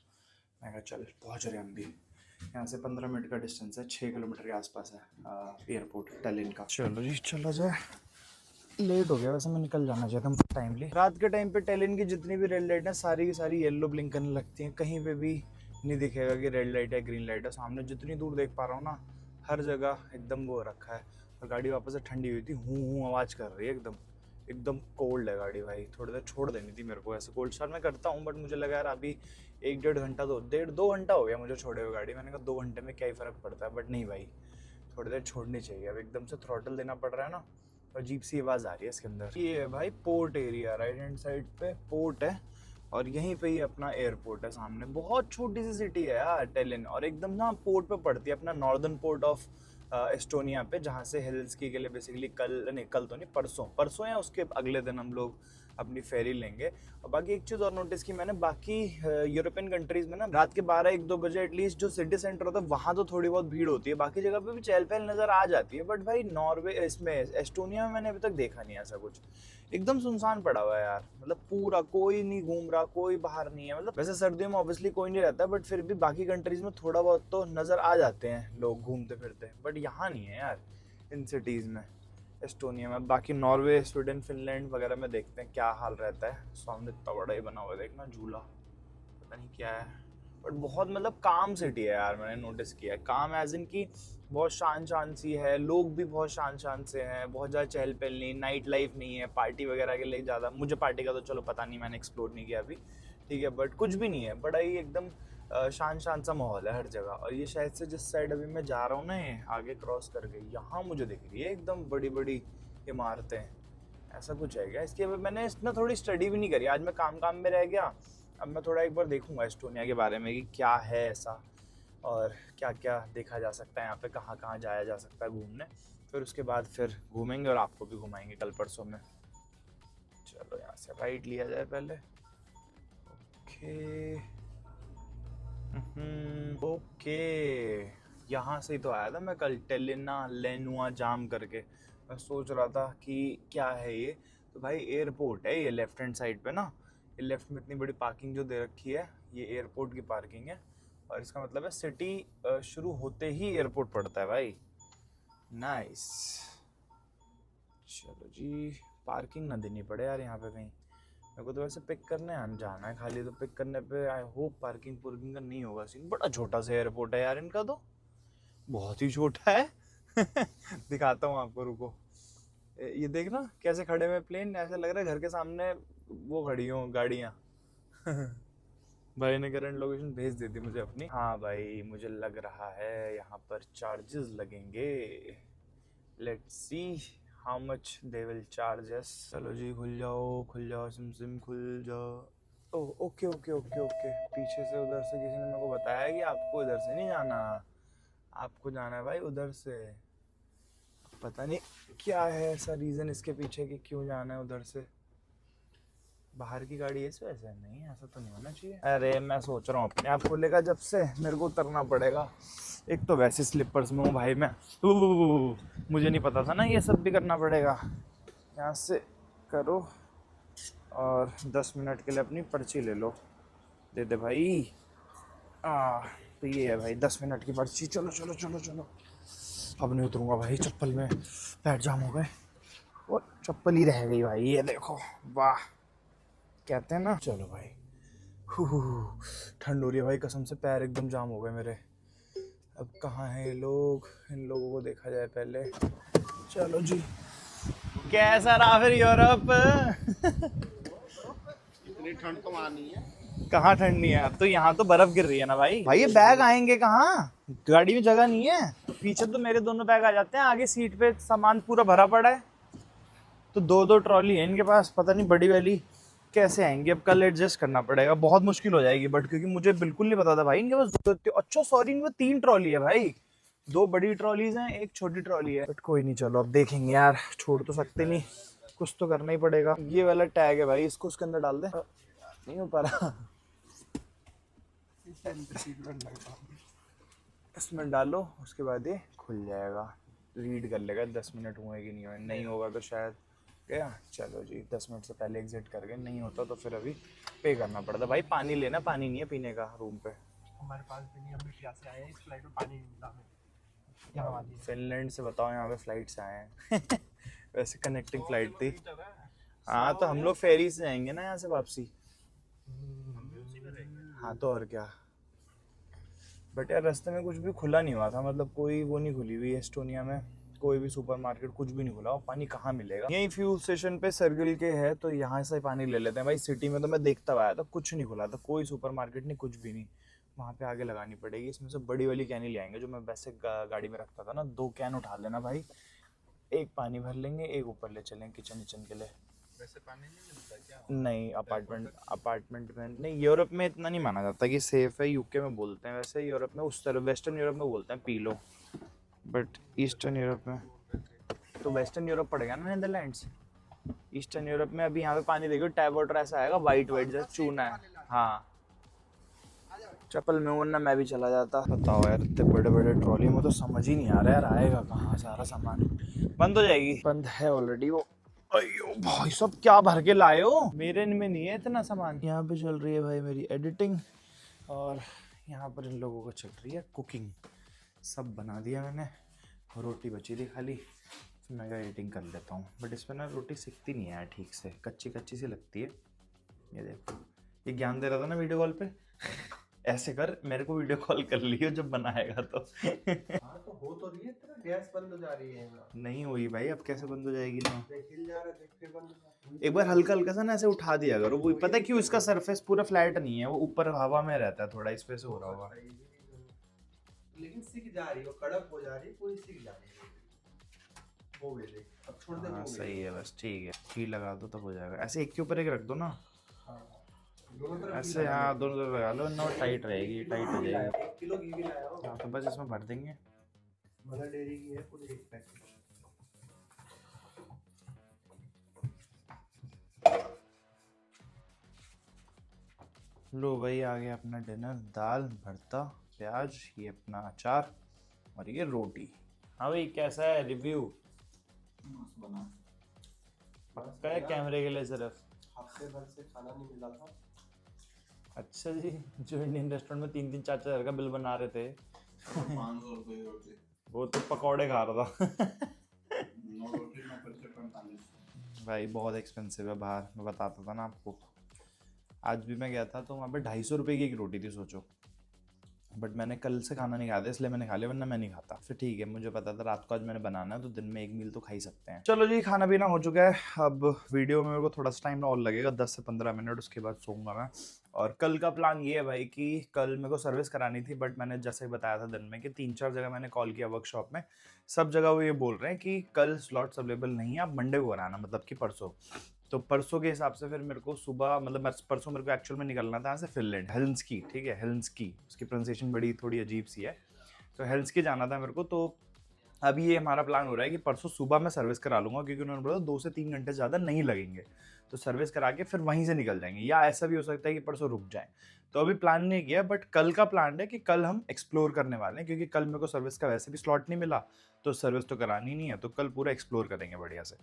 मैं कहा चल पहुँच रहे हम भी, यहाँ से 15 मिनट का डिस्टेंस है, 6 किलोमीटर के आसपास है एयरपोर्ट टैलिन का। चलो जी चला जाए, लेट हो गया वैसे, मैं निकल जाना चाहता हूँ टाइमली। रात के टाइम पे टैलिन की जितनी भी रेड लाइट है सारी की सारी येलो ब्लिंक करने लगती हैं, कहीं पे भी नहीं दिखेगा कि रेड लाइट है ग्रीन लाइट है। सामने जितनी दूर देख पा रहा हूँ ना, हर जगह एकदम वो रखा है। और गाड़ी वापस से ठंडी हुई थी, हूँ आवाज़ कर रही है, एकदम कोल्ड है गाड़ी भाई, थोड़ी देर छोड़ देनी थी मेरे को। ऐसे कोल्ड स्टार्ट मैं करता हूँ, बट मुझे लगा यार अभी 1-1.5 घंटा, 2 घंटा हो गया मुझे छोड़े हुए गाड़ी, मैंने कहा 2 घंटे में क्या ही फ़र्क पड़ता है, बट नहीं भाई थोड़ी देर छोड़नी चाहिए। अब एकदम से थ्रॉटल देना पड़ रहा है ना, और अजीब सी आवाज़ आ रही है इसके अंदर। ये है भाई port area, right hand side पे पोर्ट है, और यहीं पे ही अपना एयरपोर्ट है सामने। बहुत छोटी सी सिटी है यार टैलिन, और एकदम ना पोर्ट पे पड़ती है, अपना नॉर्दर्न पोर्ट ऑफ एस्टोनिया पे, जहाँ से हेल्सिंकी के लिए बेसिकली कल तो नहीं, परसों या उसके अगले दिन हम लोग अपनी फेरी लेंगे। और बाकी एक चीज़ और नोटिस की मैंने, बाकी यूरोपियन कंट्रीज़ में ना रात के 12-1-2 बजे एटलीस्ट जो सिटी सेंटर होता है वहाँ तो थोड़ी बहुत भीड़ होती है, बाकी जगह पे भी चहल पहल नज़र आ जाती है। बट भाई नॉर्वे इसमें एस्टोनिया में मैंने अभी तक देखा नहीं ऐसा कुछ, एकदम सुनसान पड़ा हुआ है यार, मतलब पूरा कोई नहीं घूम रहा, कोई बाहर नहीं है। मतलब वैसे सर्दियों में ऑब्वियसली कोई नहीं रहता, बट फिर भी बाकी कंट्रीज़ में थोड़ा बहुत तो नज़र आ जाते हैं लोग घूमते फिरते, बट यहाँ नहीं है यार इन सिटीज़ में, एस्टोनिया में। बाकी नॉर्वे, स्वीडन, फिनलैंड वगैरह में देखते हैं क्या हाल रहता है। सामने इतना बड़ा ही बना हुआ है, देखना झूला, पता नहीं क्या है, बट बहुत मतलब काम सिटी है यार, मैंने नोटिस किया है। काम एज इन की बहुत शान सी है, लोग भी बहुत शान से हैं, बहुत ज़्यादा चहल पहल नहीं, नाइट लाइफ नहीं है, पार्टी वगैरह के लिए ज़्यादा, मुझे पार्टी का तो चलो पता नहीं, मैंने एक्सप्लोर नहीं किया अभी, ठीक है, बट कुछ भी नहीं है, बड़ा ही एकदम शान सा माहौल है हर जगह। और ये शायद से जिस साइड अभी मैं जा रहा हूँ ना, ये आगे क्रॉस कर गई, यहाँ मुझे दिख रही है एकदम बड़ी बड़ी इमारतें, ऐसा कुछ है क्या। इसके मैंने इसमें थोड़ी स्टडी भी नहीं करी, आज मैं काम में रह गया। अब मैं थोड़ा एक बार देखूंगा एस्टोनिया के बारे में कि क्या है ऐसा, और क्या क्या देखा जा सकता है यहाँ पे, कहाँ जाया जा सकता है घूमने। फिर उसके बाद फिर घूमेंगे और आपको भी घुमाएंगे कल परसों में। चलो यहाँ से राइट लिया जाए पहले, ओके यहाँ से ही तो आया था मैं कल, टेलिना लेनुआ जाम करके। मैं सोच रहा था कि क्या है ये, तो भाई एयरपोर्ट है ये, लेफ्ट हैंड साइड पे ना लेफ्ट में इतनी बड़ी पार्किंग जो दे रखी है ये एयरपोर्ट की पार्किंग है, और इसका मतलब है सिटी शुरू होते ही एयरपोर्ट पड़ता है भाई। नाइस। चलो जी, पार्किंग ना देनी पड़े यार यहाँ पे कहीं। मेरे को तो वैसे पिक करने जाना है खाली, तो पिक करने पे आई होप पार्किंग पुर्किंग का नहीं होगा सीन। बड़ा छोटा सा एयरपोर्ट है यार इनका, तो बहुत ही छोटा है। दिखाता हूँ आपको, रुको। ये देखना कैसे खड़े हुए प्लेन, ऐसे लग रहा है घर के सामने वो खड़ी हो गाड़ियाँ। भाई ने करंट लोकेशन भेज दी थी मुझे अपनी। हाँ भाई, मुझे लग रहा है यहाँ पर चार्जेस लगेंगे। Let's see how much they will charge us. चलो जी, खुल जाओ सिम सिम खुल जाओ। Oh okay okay okay okay. पीछे से उधर से किसी ने मेरे को बताया कि आपको इधर से नहीं जाना, आपको जाना है भाई उधर से। पता नहीं क्या है ऐसा रीज़न इसके पीछे कि क्यों जाना है उधर से। बाहर की गाड़ी है इस वजह से? नहीं, ऐसा तो नहीं होना चाहिए। अरे मैं सोच रहा हूँ अपने आप खुलेगा जब से, मेरे को उतरना पड़ेगा। एक तो वैसे स्लीपर्स में हूँ भाई मैं, मुझे नहीं पता था ना ये सब भी करना पड़ेगा। यहाँ से करो और 10 मिनट के लिए अपनी पर्ची ले लो। दे दे भाई। तो ये है भाई 10 मिनट की पर्ची। चलो चलो चलो चलो। अब नहीं उतरूंगा भाई, चप्पल में पैर जाम हो गए और चप्पल ही रह गई भाई। ये देखो, वाह कहते हैं ना। चलो भाई, ठंड हो रही है भाई कसम से, पैर एकदम जाम हो गए मेरे। अब कहाँ हैं ये लोग, इन लोगों को देखा जाए पहले। चलो जी, कैसा रहा फिर यूरोप? इतनी ठंड तो वहाँ नहीं है। कहाँ ठंड नहीं है, अब तो यहाँ तो बर्फ गिर रही है ना भाई। भाई ये बैग आएंगे कहाँ, गाड़ी में जगह नहीं है। पीछे तो मेरे दोनों बैग आ जाते हैं, आगे सीट पे सामान पूरा भरा पड़ा है। तो दो ट्रॉली है इनके पास, पता नहीं बड़ी वाली कैसे आएंगे। अब कल एडजस्ट करना पड़ेगा, बहुत मुश्किल हो जाएगी। बट क्योंकि मुझे बिल्कुल नहीं पता था भाई इनके पास अच्छा सॉरी, इनके 3 ट्रॉली है भाई। 2 बड़ी ट्रॉलीज हैं, 1 छोटी ट्रॉली है। बट कोई नहीं, चलो अब देखेंगे यार, छोड़ तो सकते नहीं, कुछ तो करना ही पड़ेगा। ये वाला टैग है भाई, इसको उसके अंदर डाल दे। नहीं हो पा रहा, इसमें डालो, उसके बाद ये खुल जाएगा। रीड कर लेगा 10 मिनट हुए कि नहीं हुए। नहीं होगा तो शायद गया। चलो जी, 10 मिनट से पहले एग्जिट कर गए। नहीं होता तो फिर अभी पे करना पड़ता। भाई पानी लेना, पानी नहीं है पीने का रूम पे। हमारे पास भी नहीं, हम भी यहाँ से आए हैं, इस फ्लाइट में पानी नहीं मिलता हमें। यहाँ वाली फिनलैंड से बताओ, यहाँ पे फ्लाइट से आए हैं। वैसे कनेक्टिंग फ्लाइट थी। हाँ तो हम लोग फेरी से जाएंगे ना यहाँ से वापसी। हाँ तो और क्या। बट यार रास्ते में कुछ भी खुला नहीं हुआ था, मतलब कोई वो नहीं खुली हुई एस्टोनिया में, कोई भी सुपरमार्केट कुछ भी नहीं खुला। और पानी कहाँ मिलेगा? यही फ्यूल स्टेशन पे सर्गिल के है, तो यहाँ से पानी ले लेते हैं भाई। सिटी में तो मैं देखता आया था, कुछ नहीं खुला था, कोई सुपरमार्केट नहीं, कुछ भी नहीं। वहाँ पे आगे लगानी पड़ेगी। इसमें से बड़ी वाली कैन ही ले आएंगे जो मैं वैसे गाड़ी में रखता था ना। 2 कैन उठा लेना भाई, एक पानी भर लेंगे, एक ऊपर ले चलेंगे किचन के लिए। वैसे पानी नहीं मिलता क्या? नहीं, अपार्टमेंट में नहीं। यूरोप में इतना नहीं माना जाता कि सेफ है। यूके में बोलते हैं वैसे, यूरोप में उस तरह, वेस्टर्न यूरोप में बोलते हैं P low. But eastern Europe में तो वेस्टर्न यूरोप पड़ेगा ना, नीदरलैंड्स। ईस्टर्न यूरोप में अभी यहाँ पे पानी देखो, टैप वाटर ऐसा आएगा वाइट जैसा चूना है। हाँ चप्पल में, वरना मैं भी चला जाता। बताओ यार, इतने बड़े बड़े ट्रॉली में तो समझ ही नहीं आ रहा यार, आएगा कहाँ सारा सामान। बंद हो जाएगी, बंद है ऑलरेडी वो। अयो भाई सब क्या भर के लाए हो, मेरे में नहीं है इतना सामान। यहाँ पे चल रही है भाई मेरी एडिटिंग, और यहाँ पर इन लोगों को चल रही है कुकिंग। सब बना दिया मैंने, रोटी बची थी खाली, फिर मैं एडिटिंग कर लेता हूँ। बट इसमें ना रोटी सिकती नहीं है यार ठीक से, कच्ची कच्ची सी लगती है। ये देखो, ये ज्ञान दे रहा था ना वीडियो कॉल पे। ऐसे कर, मेरे को वीडियो कॉल कर लियो जब बनाएगा तो। हाँ तो हो तो रही है, तेरा गैस बंद हो जा रही है। नहीं हुई भाई, अब कैसे बंद हो जाएगी ना। हिल जा रहा है, देख फिर बंद हो जा रहा है। एक बार हल्का हल्का सा ना ऐसे उठा दिया करो। वो पता है क्यों, इसका सरफेस पूरा फ्लैट नहीं है, वो ऊपर हवा में रहता है थोड़ा, इस पे से हो रहा होगा। लेकिन सिक जा रही है, कड़क हो जा रही है, पूरी सिक जा रही है। हो गई देख, अब छोड़ दे। हाँ सही है, बस ठीक है। घी लगा दो तब हो जाएगा। ऐसे एक के ऊपर एक रख दो ना, दोनों तरफ ऐसे। हाँ दोनों तरफ लगा लो ना, टाइट रहेगी, टाइट हो जाएगी। 1 किलो घी भी लाया हो। हाँ तो बस इसमें भर देंगे। मदर डेयरी की है पूरी 1 पैकेट। लो भाई आ गया अपना डिनर, दाल भरता प्याज, ये अपना अचार और ये रोटी। हाँ भाई कैसा है रिव्यू? पक्का है कैमरे के लिए सिर्फ? हफ्ते भर से खाना नहीं मिला था। अच्छा जी, जो इंडियन रेस्टोरेंट में 3-3 4-4 हज़ार का बिल बना रहे थे 500 रुपये की रोटी, वो तो पकौड़े खा रहा था 9 रोटी में 45। भाई बहुत एक्सपेंसिव है बाहर, मैं बताता था ना आपको। आज भी मैं गया था तो वहाँ पे 250 रुपये की एक रोटी थी, सोचो। बट मैंने कल से खाना नहीं खाया था, इसलिए मैंने खा लिया, वरना मैं नहीं खाता। फिर ठीक है, मुझे पता था रात को आज मैंने बनाना है तो दिन में एक मील तो खा ही सकते हैं। चलो जी, खाना पीना हो चुका है। अब वीडियो में मेरे को थोड़ा सा टाइम और लगेगा, 10 से 15 मिनट, उसके बाद सोऊंगा मैं। और कल का प्लान ये है भाई कि कल मेरे को सर्विस करानी थी, बट मैंने जैसे बताया था दिन में कि 3-4 जगह मैंने कॉल किया वर्कशॉप में, सब जगह वो ये बोल रहे हैं कि कल स्लॉट्स अवेलेबल नहीं है, आप मंडे को कराना, मतलब कि परसों। तो परसों के हिसाब से फिर मेरे को सुबह, मतलब परसों मेरे को एक्चुअल में निकलना था यहाँ से फिनलैंड, हेल्सिंकी, ठीक है, हेल्सिंकी, उसकी प्रोनाउंसिएशन बड़ी थोड़ी अजीब सी है। तो हेल्सिंकी जाना था मेरे को। तो अभी ये हमारा प्लान हो रहा है कि परसों सुबह मैं सर्विस करा लूँगा, क्योंकि उन्होंने बोला 2 से 3 घंटे ज़्यादा नहीं लगेंगे, तो सर्विस करा के फिर वहीं से निकल जाएंगे। या ऐसा भी हो सकता है कि परसों रुक जाएं। तो अभी प्लान नहीं किया, बट कल का प्लान है कि कल हम एक्सप्लोर करने वाले हैं, क्योंकि कल मेरे को सर्विस का वैसे भी स्लॉट नहीं मिला, तो सर्विस तो करानी नहीं है, तो कल पूरा एक्सप्लोर करेंगे बढ़िया से।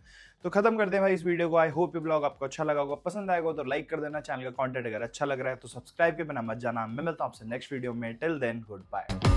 तो खत्म करते हैं भाई इस वीडियो को। आई होप ये ब्लॉग आपको अच्छा लगा होगा, पसंद आएगा तो लाइक कर देना, चैनल का कंटेंट अगर अच्छा लग रहा है तो सब्सक्राइब के बिना मत जाना। मैं मिलता हूँ आपसे नेक्स्ट वीडियो में, टिल देन गुड बाय।